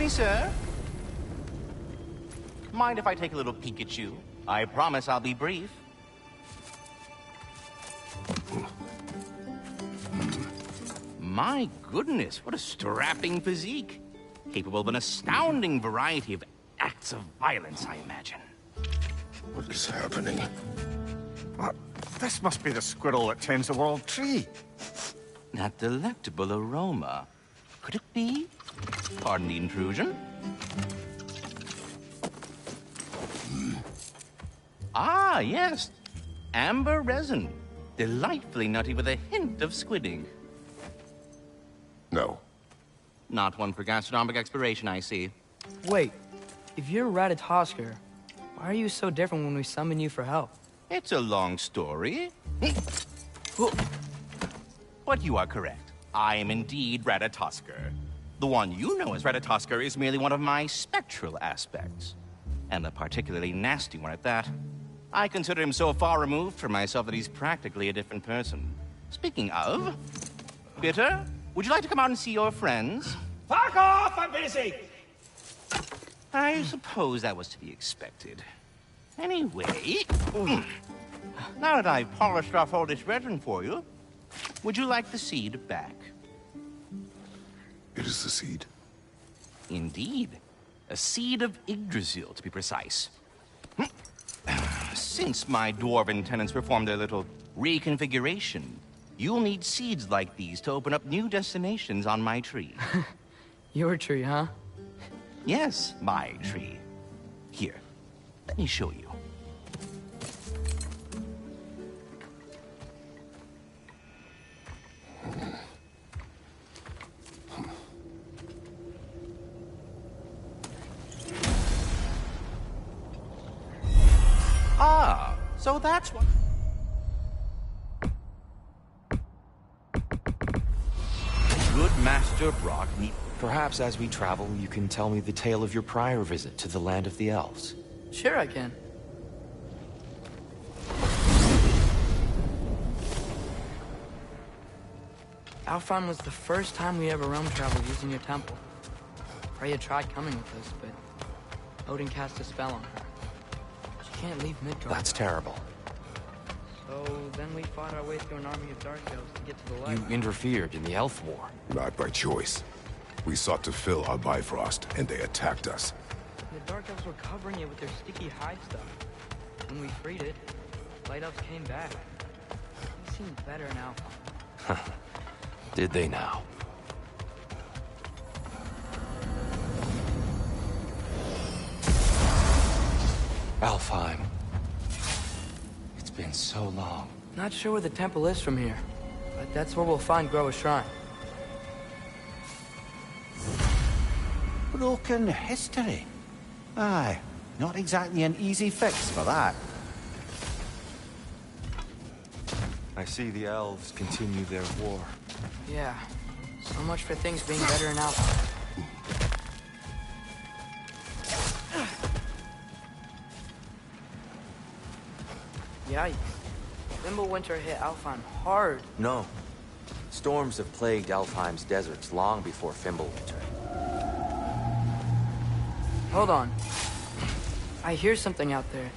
me, sir? Mind if I take a little peek at you? I promise I'll be brief. My goodness, what a strapping physique. Capable of an astounding variety of acts of violence, I imagine. What is happening? This must be the squirrel that tends the world tree. That delectable aroma. Could it be? Pardon the intrusion. Ah, yes. Amber resin. Delightfully nutty with a hint of squid ink. No. Not one for gastronomic exploration, I see. Wait, if you're Ratatoskr, why are you so different when we summon you for help? It's a long story. But you are correct. I am indeed Ratatoskr. The one you know as Ratatoskr is merely one of my spectral aspects. And a particularly nasty one at that. I consider him so far removed from myself that he's practically a different person. Speaking of... Bitter, would you like to come out and see your friends? Fuck off! I'm busy! I suppose that was to be expected. Anyway... Now that I've polished off all this resin for you, would you like the seed back? It is the seed. Indeed. A seed of Yggdrasil, to be precise. Since my dwarven tenants performed their little reconfiguration, you'll need seeds like these to open up new destinations on my tree. Your tree, huh? Yes, my tree. Here, let me show you. Ah, so that's what... Good Master Brock need... Perhaps as we travel, you can tell me the tale of your prior visit to the land of the elves. Sure I can. Alfheim was the first time we ever realm traveled using your temple. Freya tried coming with us, but Odin cast a spell on her. She can't leave Midgard. That's terrible. So then we fought our way through an army of dark elves to get to the light. You interfered in the elf war. Not by choice. We sought to fill our Bifrost, and they attacked us. The dark elves were covering it with their sticky hide stuff. When we freed it, light elves came back. They seemed better in Alfheim. Did they now? Alfheim. It's been so long. Not sure where the temple is from here, but that's where we'll find Groa's shrine. Broken history. Aye, not exactly an easy fix for that. I see the elves continue their war. Yeah, so much for things being better in Alfheim. Yikes. Winter hit Alfheim hard. No. Storms have plagued Alfheim's deserts long before Fimbulwinter. Hold on. I hear something out there.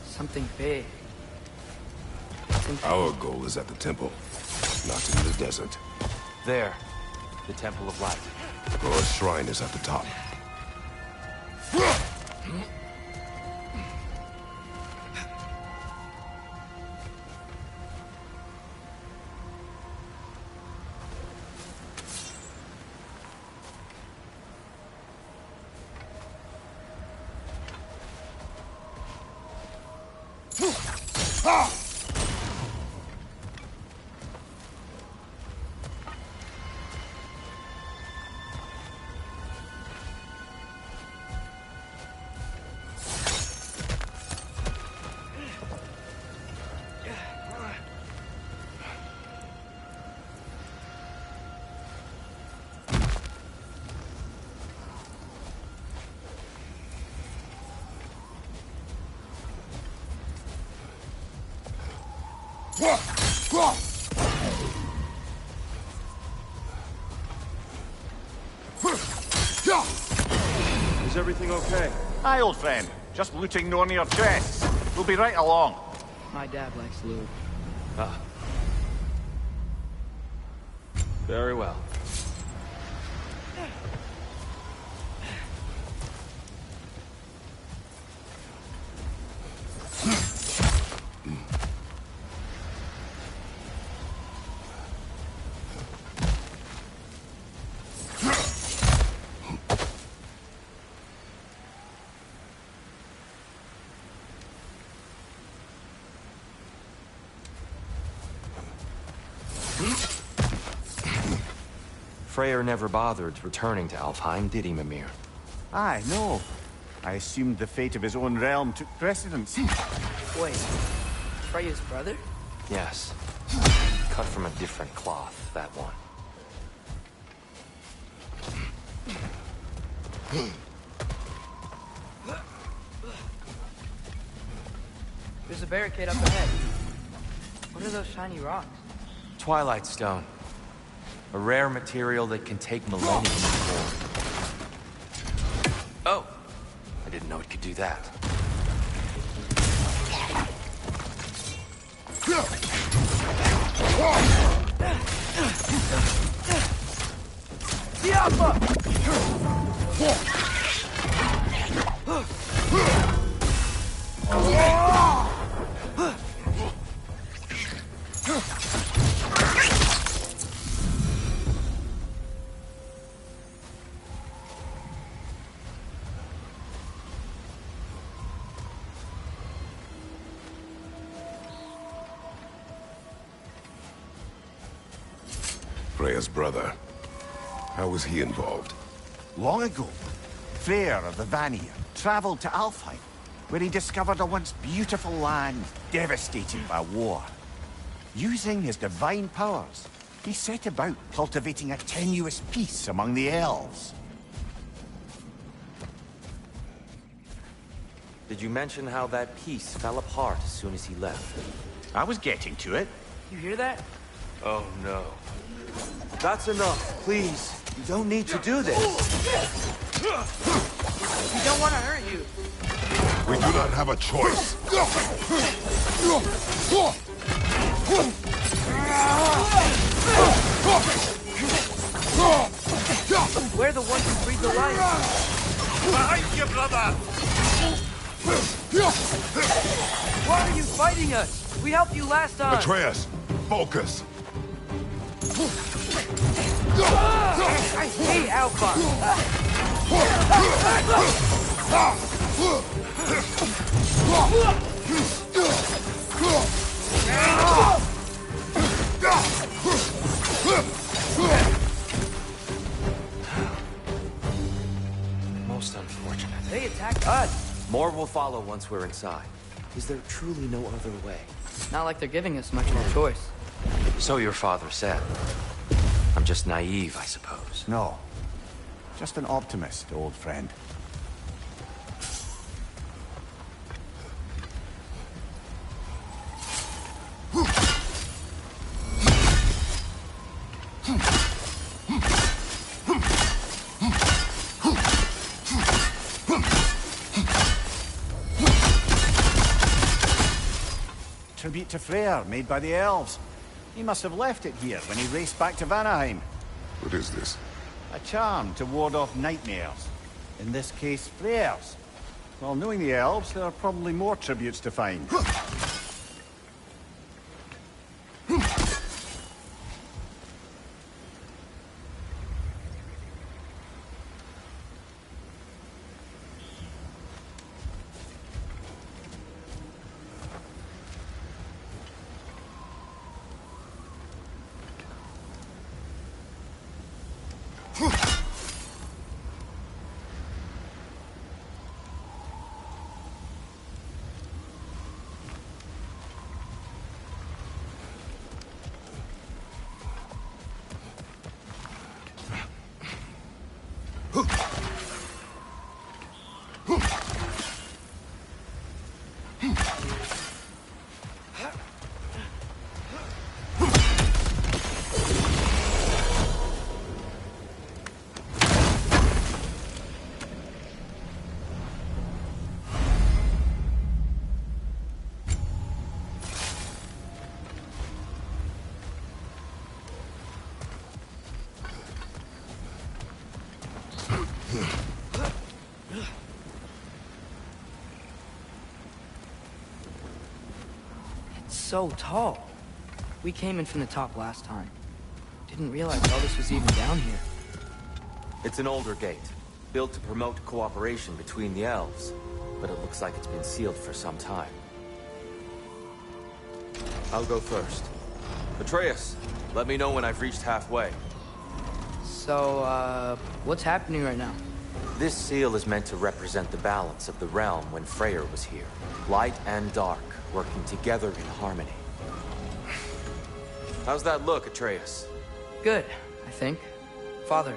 Something big. Our goal is at the temple, not in the desert. There. The Temple of Light. Groa's shrine is at the top. Is everything okay? Hi, old friend. Just looting Nornir chests. We'll be right along. My dad likes loot. Ah. Very well. Freyr never bothered returning to Alfheim, did he, Mimir? Aye, no. I assumed the fate of his own realm took precedence. Wait, Freya's brother? Yes. Cut from a different cloth, that one. There's a barricade up ahead. What are those shiny rocks? Twilight Stone. A rare material that can take millennia to form. Oh! I didn't know it could do that. Freya's brother. How was he involved? Long ago, Freyr of the Vanir traveled to Alfheim, where he discovered a once beautiful land devastated by war. Using his divine powers, he set about cultivating a tenuous peace among the elves. Did you mention how that piece fell apart as soon as he left? I was getting to it. You hear that? Oh no. That's enough, please. You don't need to do this. We don't want to hurt you. We do not have a choice. We're the ones who breathe the life. Behind you, brother! Why are you fighting us? We helped you last time. Atreus, focus. I hate Alpha. Most unfortunate. They attacked us. More will follow once we're inside. Is there truly no other way? Not like they're giving us much of a choice. So your father said. I'm just naive, I suppose. No. Just an optimist, old friend. Tribute to Freyr, made by the elves. He must have left it here when he raced back to Vanaheim. What is this? A charm to ward off nightmares. In this case, Freyr's. Well, knowing the elves, there are probably more tributes to find. It's so tall. We came in from the top last time. Didn't realize all this was even down here. It's an older gate, built to promote cooperation between the elves, but it looks like it's been sealed for some time. I'll go first. Atreus, let me know when I've reached halfway. So, what's happening right now? This seal is meant to represent the balance of the realm when Freyr was here. Light and dark, working together in harmony. How's that look, Atreus? Good, I think. Father,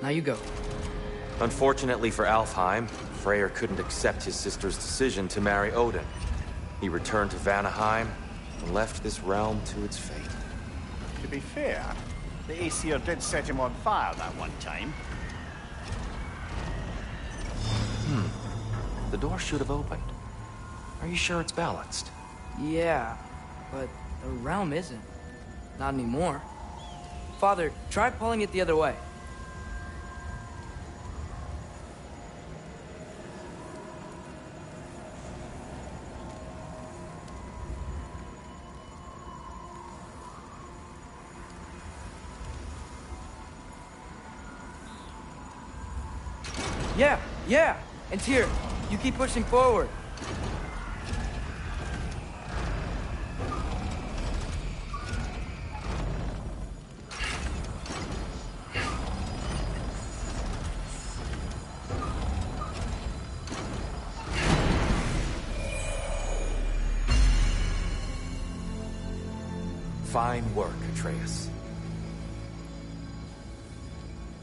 now you go. Unfortunately for Alfheim, Freyr couldn't accept his sister's decision to marry Odin. He returned to Vanaheim and left this realm to its fate. To be fair, the Aesir did set him on fire that one time. The door should have opened. Are you sure it's balanced? Yeah, but the realm isn't. Not anymore. Father, try pulling it the other way. Yeah! And here, you keep pushing forward. Fine work, Atreus.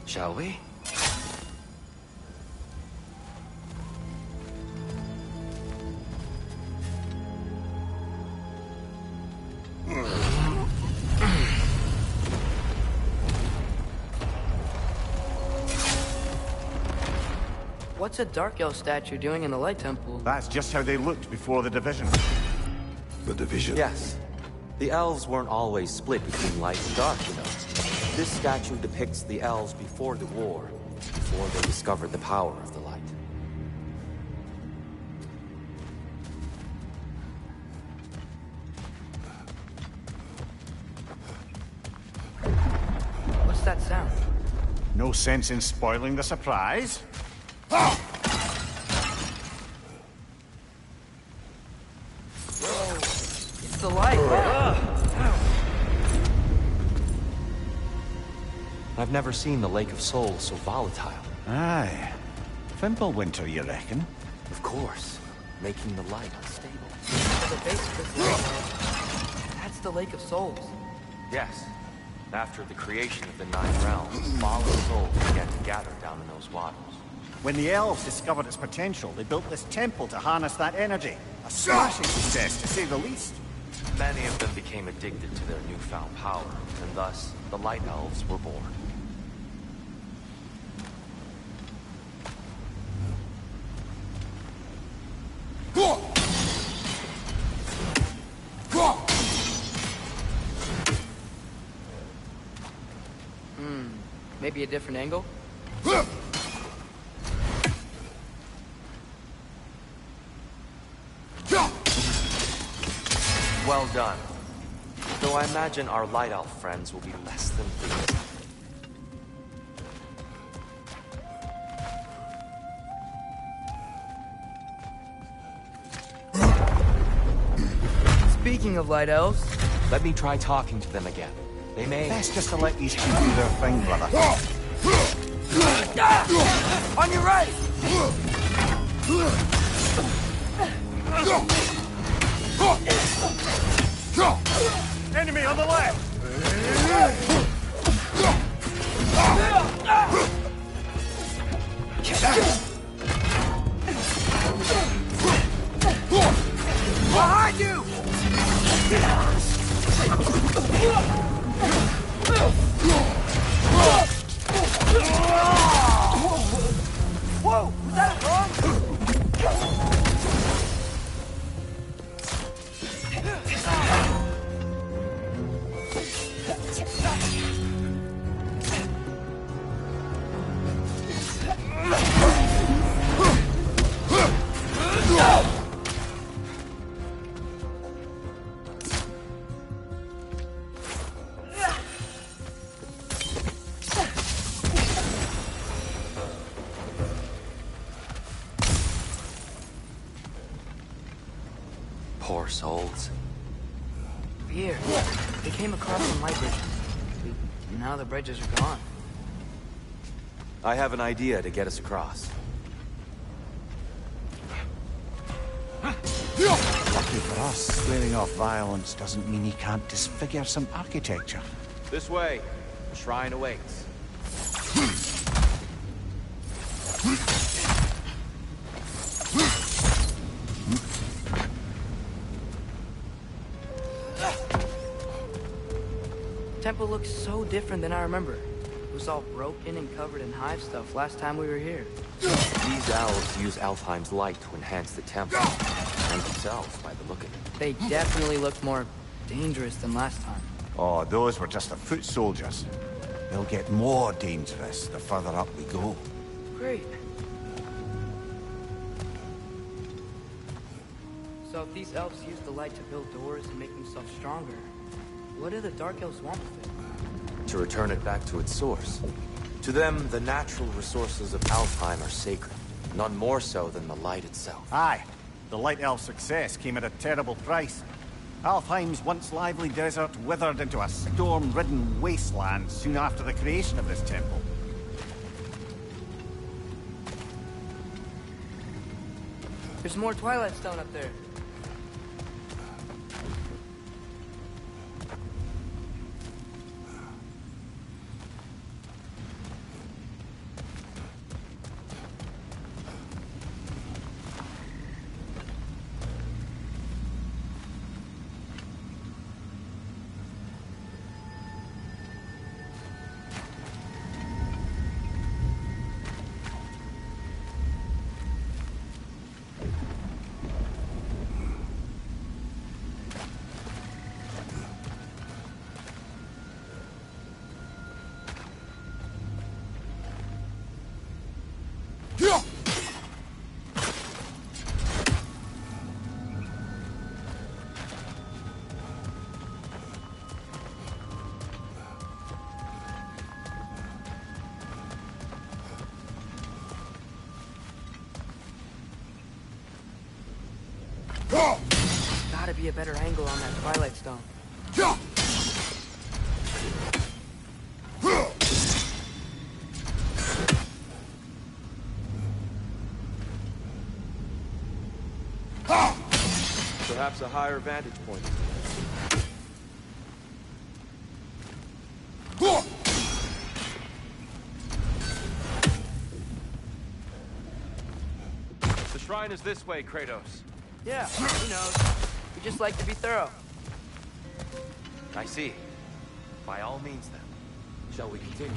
Shall we? What's a Dark Elf statue doing in the Light Temple? That's just how they looked before the division. The division? Yes. The elves weren't always split between light and dark, you know. This statue depicts the elves before the war, before they discovered the power of the light. What's that sound? No sense in spoiling the surprise. It's the light. I've never seen the Lake of Souls so volatile. Aye. Fimbulwinter, you reckon? Of course, making the light unstable. At the base of this lake, that's the Lake of Souls. Yes. After the creation of the Nine Realms, fallen souls began to gather down in those waters. When the elves discovered its potential, they built this temple to harness that energy. A smashing success, to say the least. Many of them became addicted to their newfound power, and thus, the Light Elves were born. Maybe a different angle? Well done. Though I imagine our Light Elf friends will be less than pleased. Speaking of Light Elves... Let me try talking to them again. They may... Best just to let these two do their thing, brother. On your right! Enemy on the left! Behind you! Whoa! Was that wrong? Poor souls. Here, they came across some light bridges. Now the bridges are gone. I have an idea to get us across. Lucky for us, swearing off violence doesn't mean he can't disfigure some architecture. This way. The shrine awaits. Temple looks so different than I remember. It was all broken and covered in hive stuff last time we were here. These elves use Alfheim's light to enhance the temple. And themselves, by the look of it. They definitely looked more dangerous than last time. Oh, those were just the foot soldiers. They'll get more dangerous the further up we go. Great. So if these elves use the light to build doors and make themselves stronger, what do the Dark Elves want with it? To return it back to its source. To them, the natural resources of Alfheim are sacred. None more so than the light itself. Aye. The Light Elf success came at a terrible price. Alfheim's once lively desert withered into a storm-ridden wasteland soon after the creation of this temple. There's more Twilight Stone up there. Gotta be a better angle on that Twilight Stone. Perhaps a higher vantage point. The shrine is this way, Kratos. Yeah, who knows? We just like to be thorough. I see. By all means, then. Shall we continue?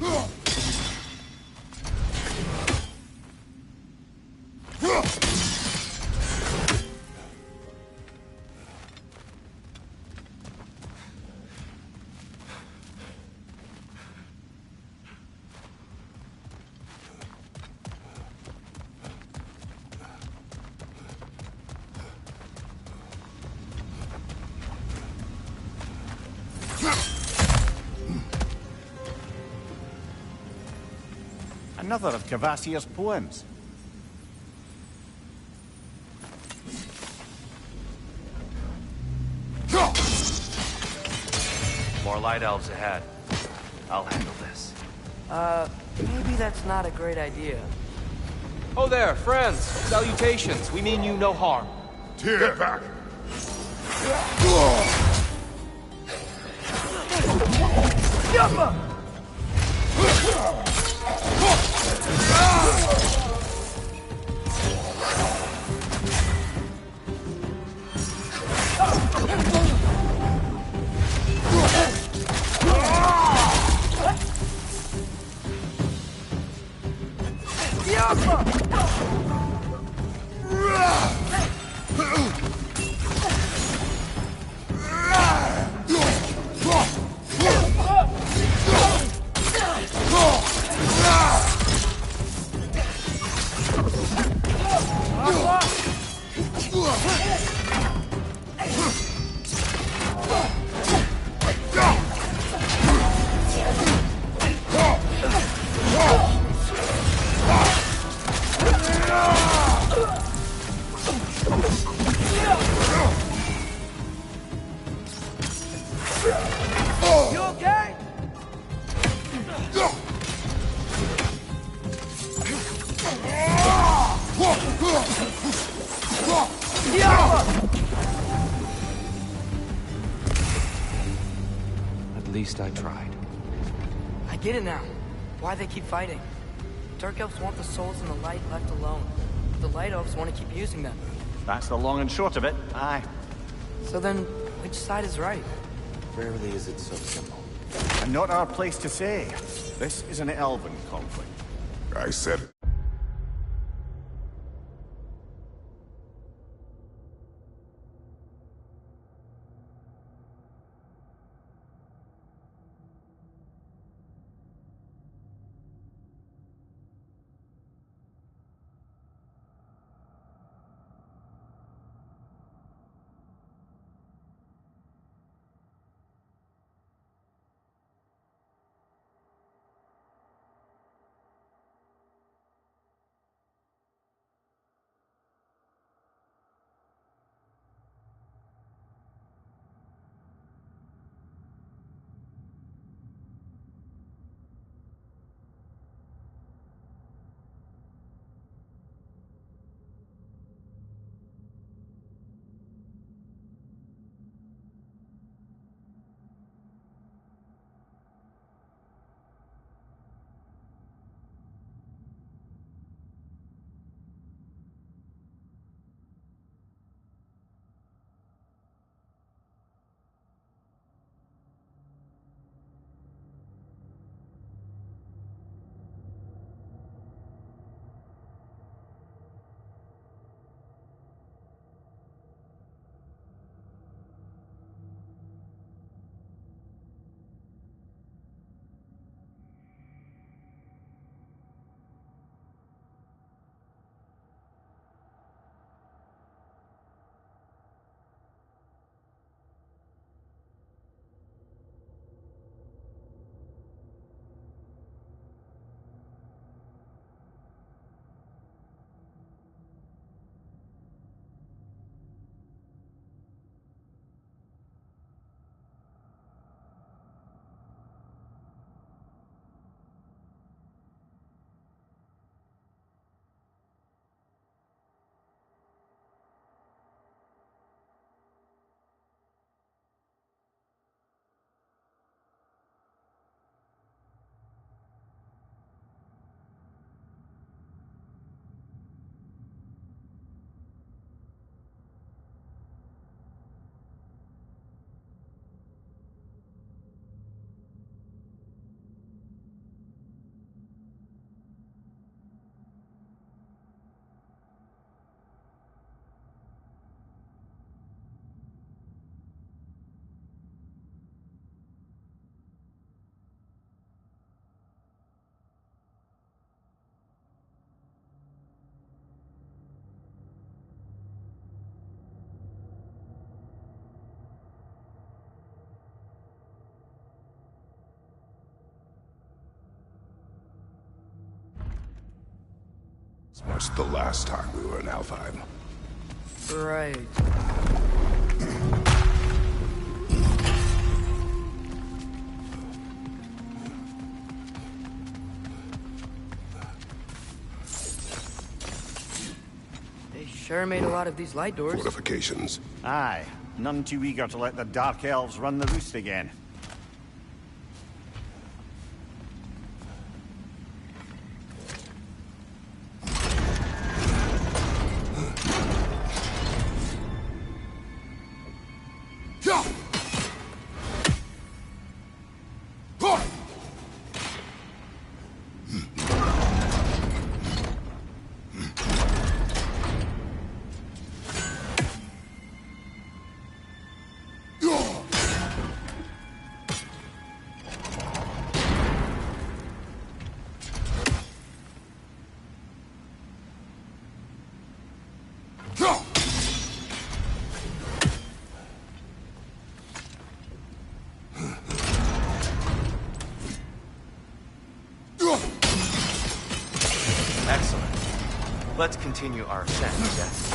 Another of Kvasir's poems. More light elves ahead. I'll handle this. Maybe that's not a great idea. Oh there, friends! Salutations! We mean you no harm. Get back! least I tried. I get it now. Why they keep fighting. Dark Elves want the souls in the light left alone. The Light Elves want to keep using them. That's the long and short of it. Aye. So then, which side is right? Rarely is it so simple. And not our place to say. This is an elven conflict. I said it. As much the last time we were in Alfheim. Right. They sure made a lot of these light doors. Fortifications. Aye. None too eager to let the Dark Elves run the roost again. Excellent. Let's continue our ascent, yes?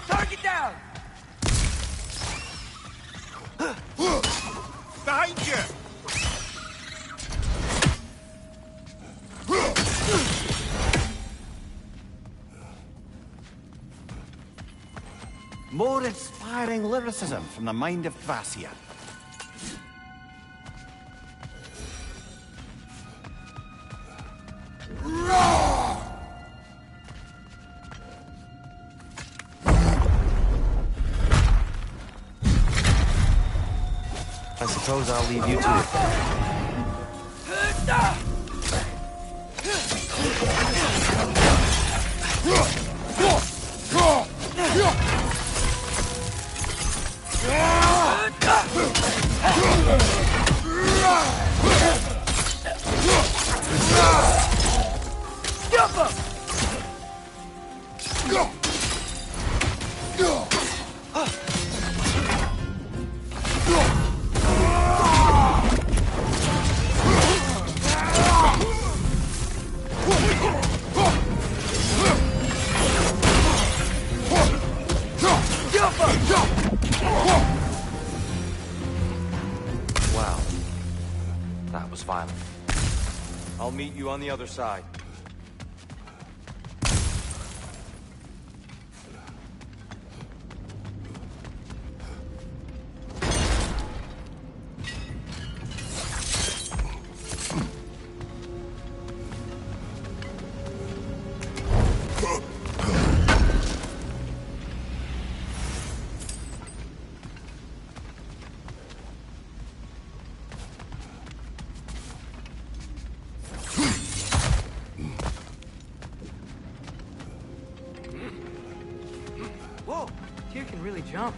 Target down! Behind More inspiring lyricism from the mind of Thracia. I suppose I'll leave you to it. Wow. That was violent. I'll meet you on the other side. Whoa, Tyr can really jump.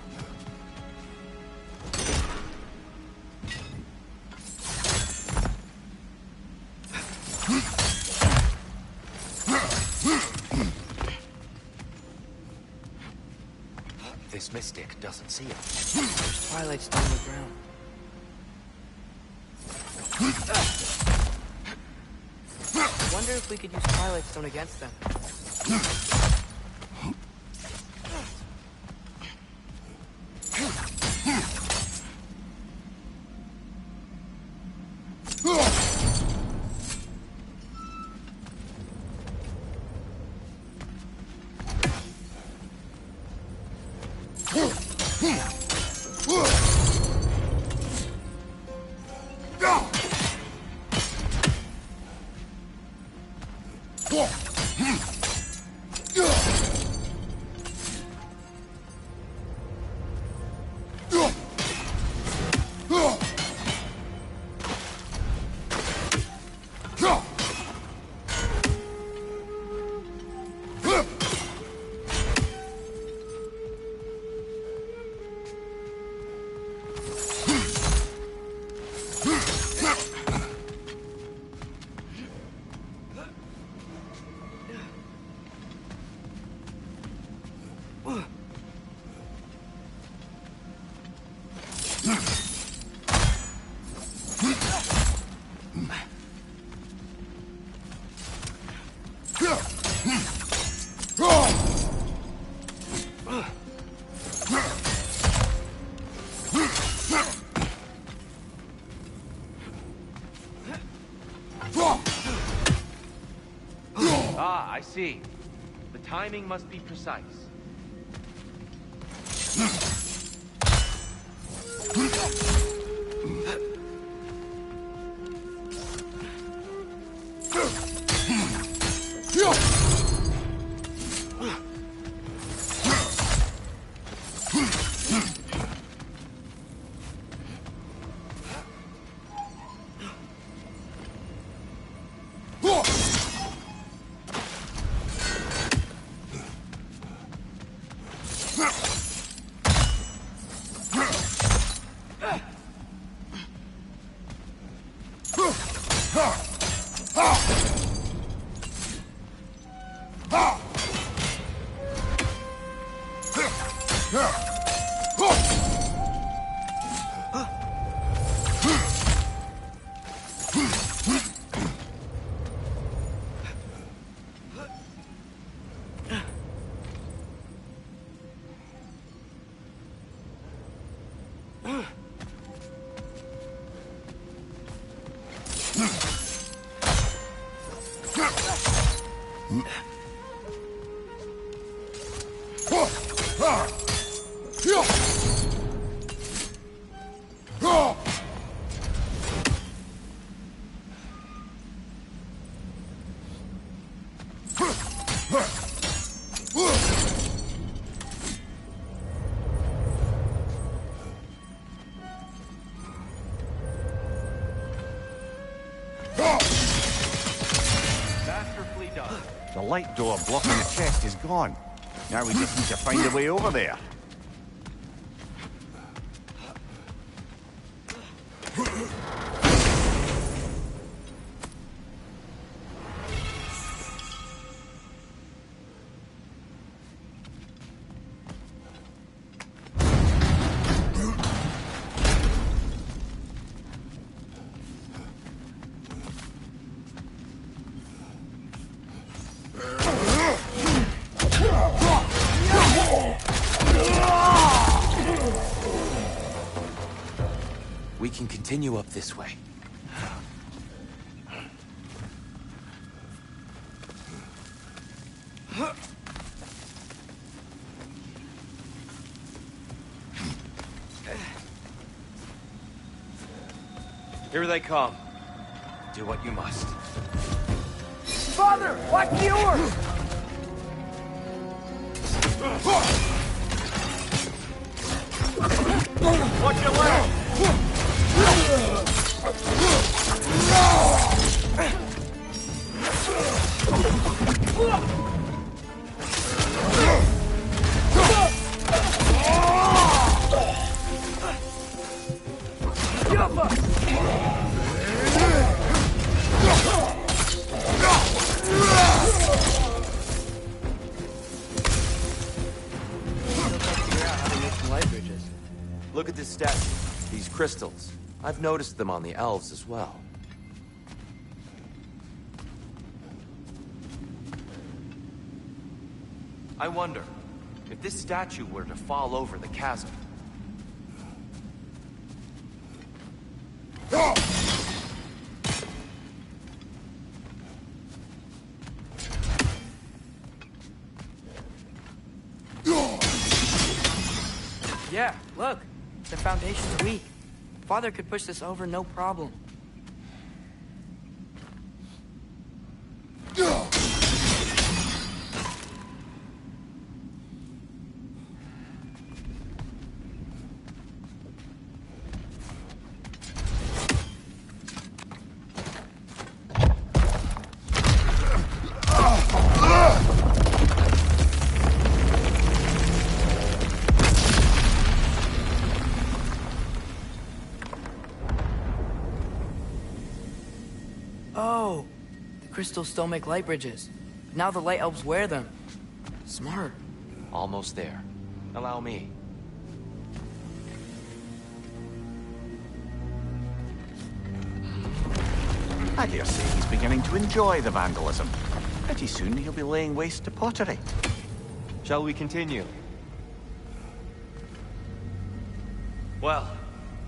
This mystic doesn't see it. There's Twilight Stone on the ground. Wonder if we could use Twilight Stone against them. Ah, I see. The timing must be precise. Masterfully done. The light door blocking the chest is gone. Now we just need to find a way over there. We can continue up this way. Here they come. Do what you must. Father, watch the oars! Watch your left! Look at this statue. These crystals. I've noticed them on the elves as well. I wonder, if this statue were to fall over the chasm... Yeah, look. The foundation's weak. Father could push this over no problem. Oh, the crystals still make light bridges. Now the light elves wear them. Smart. Almost there. Allow me. I dare say he's beginning to enjoy the vandalism. Pretty soon he'll be laying waste to pottery. Shall we continue? Well,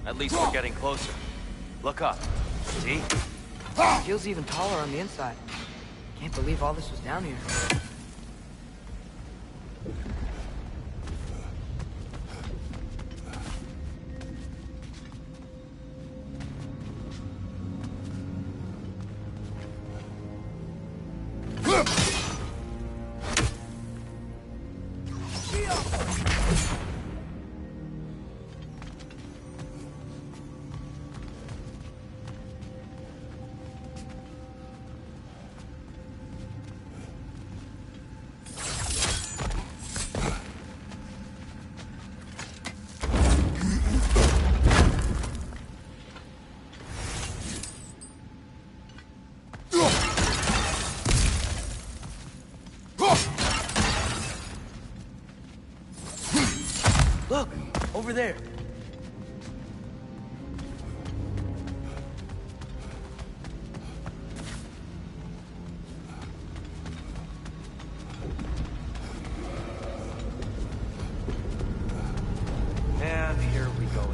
at least we're getting closer. Look up. See? It feels even taller on the inside. Can't believe all this was down here. Look, over there. And here we go.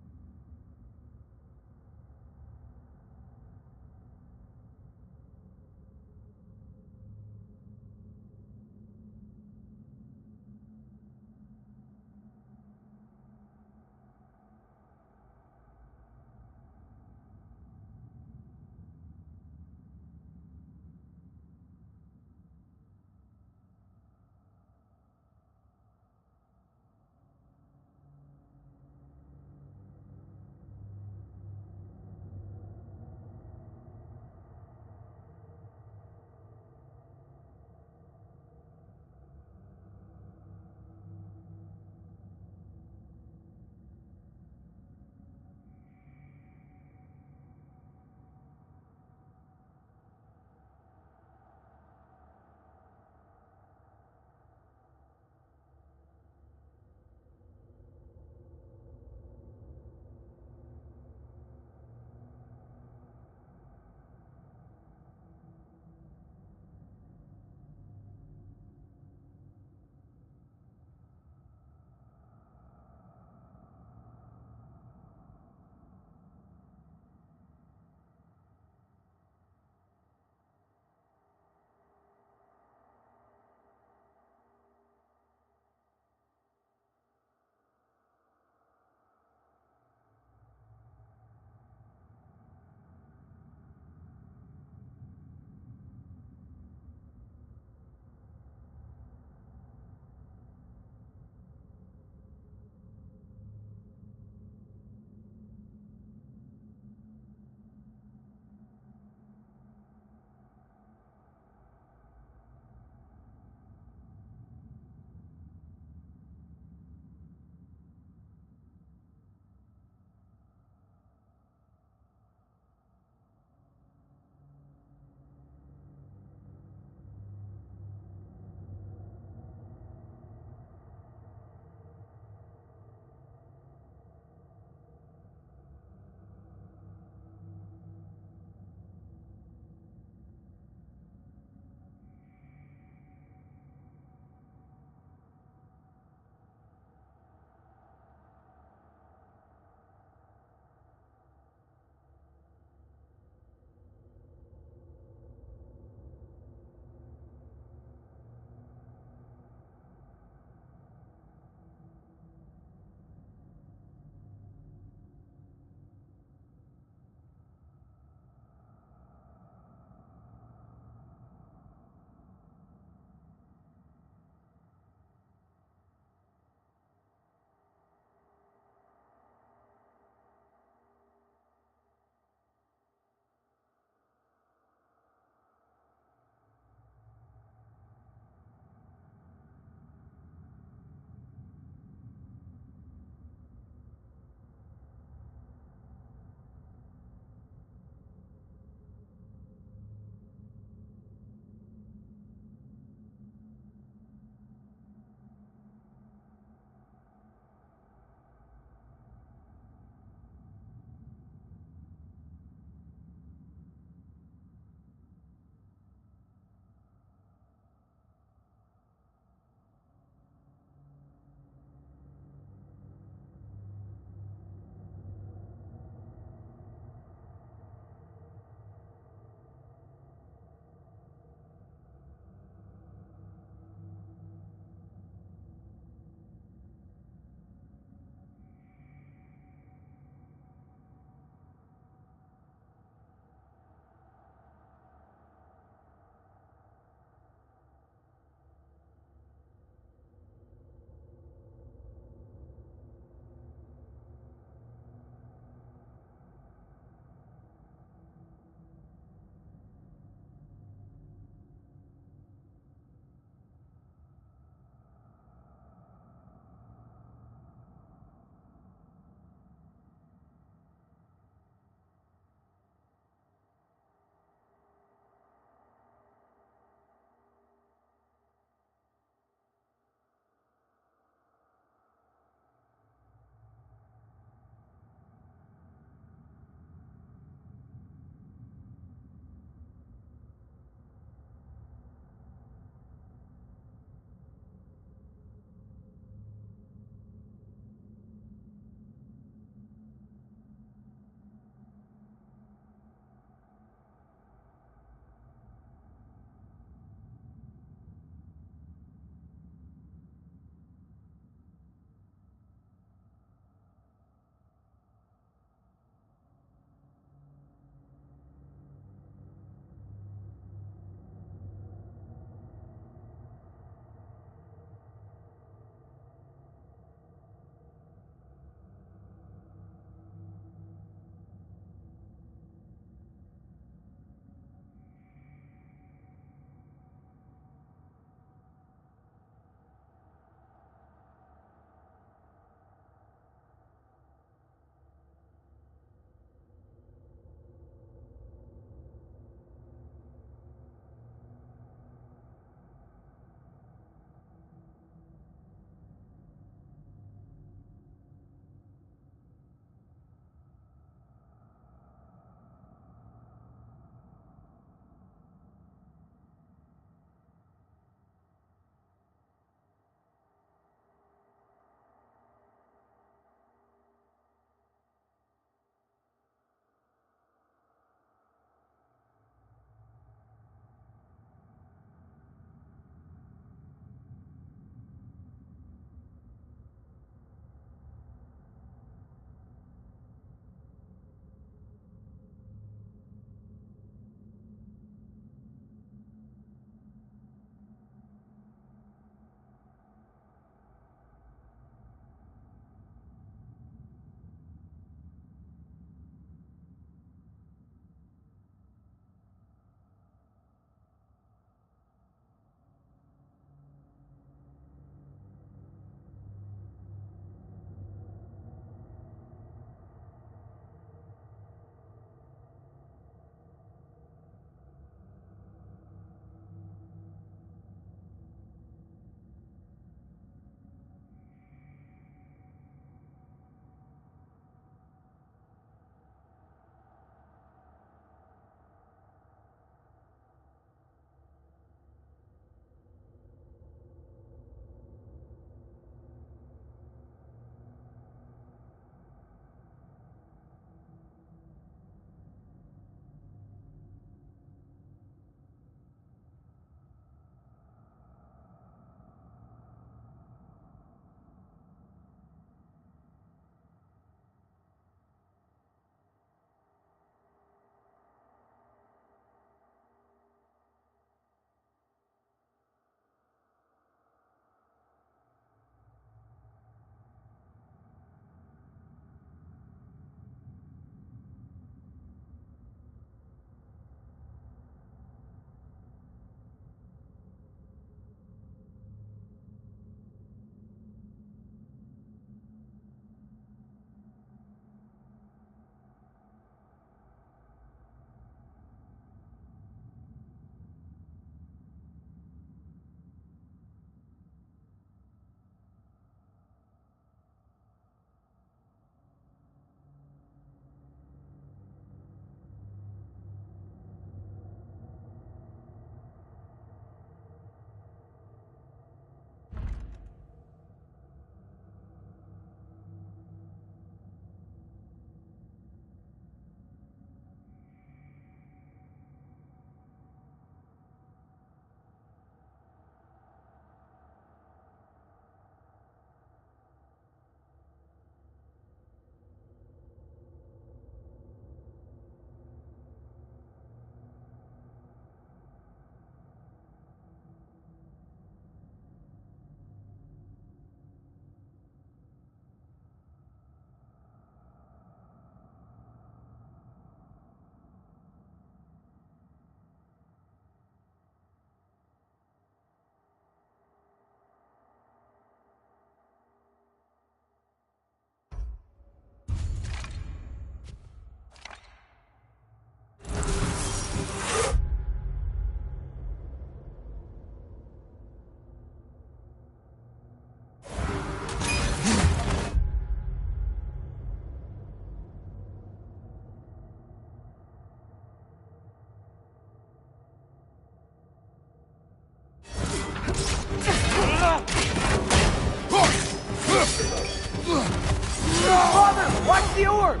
Father, watch the orb!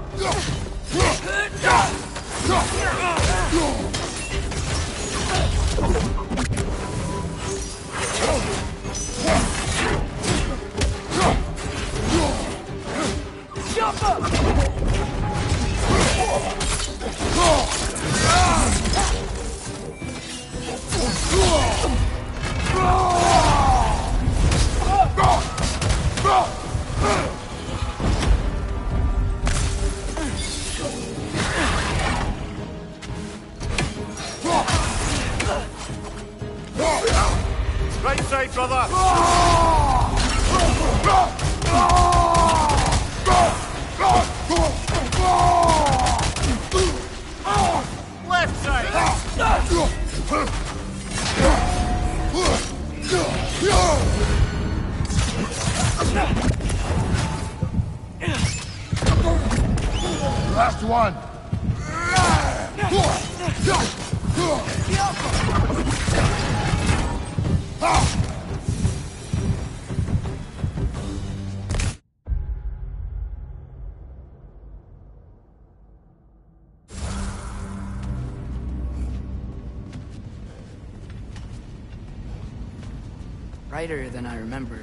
Jump up! Right side, brother! Left side! Last one! Brighter than I remember.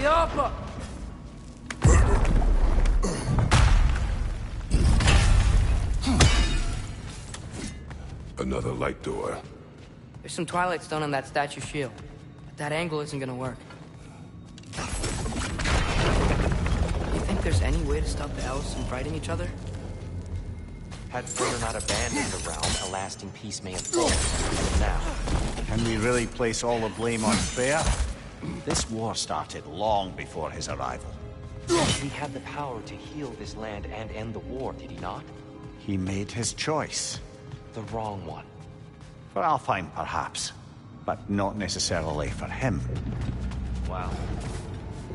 Yappa! Another light door. There's some Twilight Stone on that statue shield, but that angle isn't gonna work. You think there's any way to stop the elves from fighting each other? Had Freya not abandoned the realm, a lasting peace may have fallen. Now, Can we really place all the blame on Freya? This war started long before his arrival. he had the power to heal this land and end the war, did he not? He made his choice. The wrong one. For Alfheim, perhaps. But not necessarily for him. Well,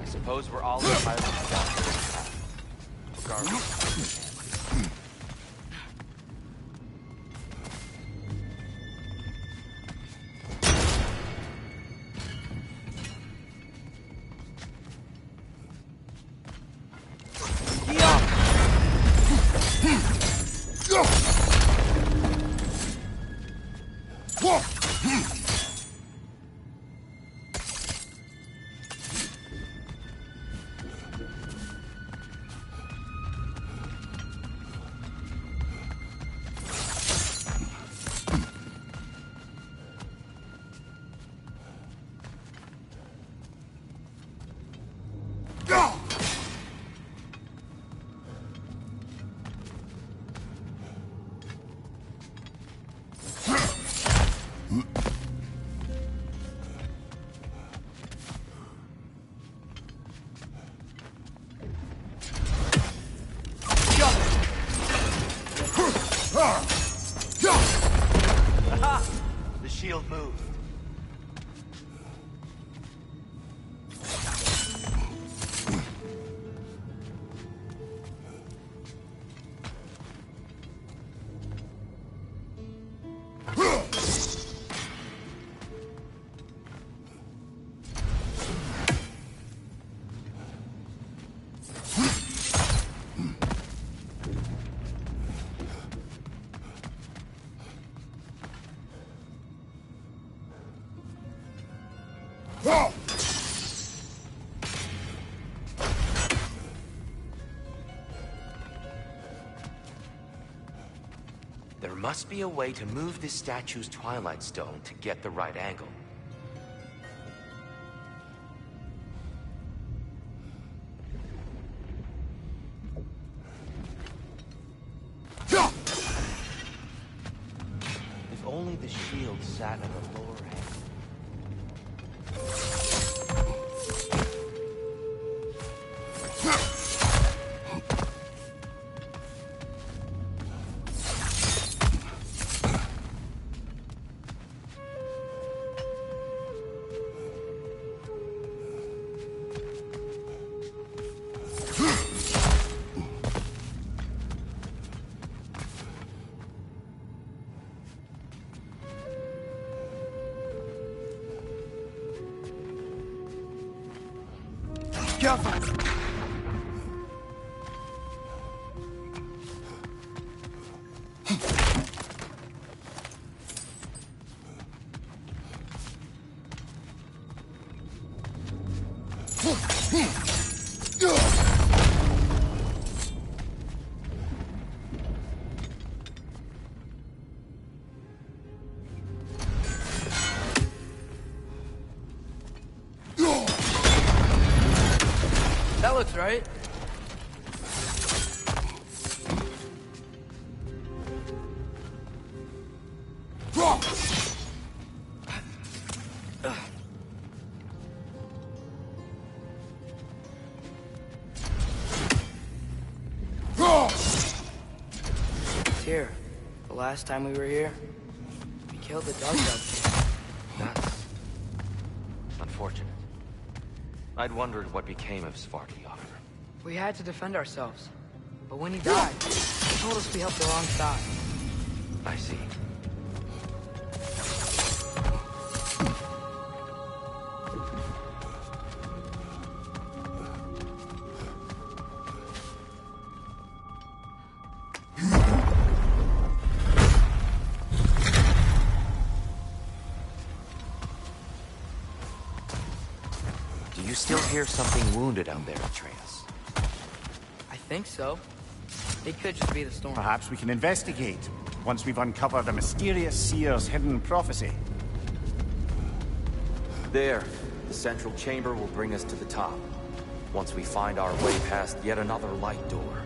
I suppose we're all entitled to walk this path. Regardless. The shield moved. There must be a way to move this statue's Twilight Stone to get the right angle. If only the shield sat at a lower angle. That looks right. Here, the last time we were here, we killed the dog. That's unfortunate. I'd wondered what became of Svartalfheim. We had to defend ourselves. But when he died, he told us we helped the wrong side. I see. Do you still hear something wounded out there, Atreus? I think so. It could just be the storm. Perhaps we can investigate, once we've uncovered a mysterious seer's hidden prophecy. There. The central chamber will bring us to the top. Once we find our way past yet another light door.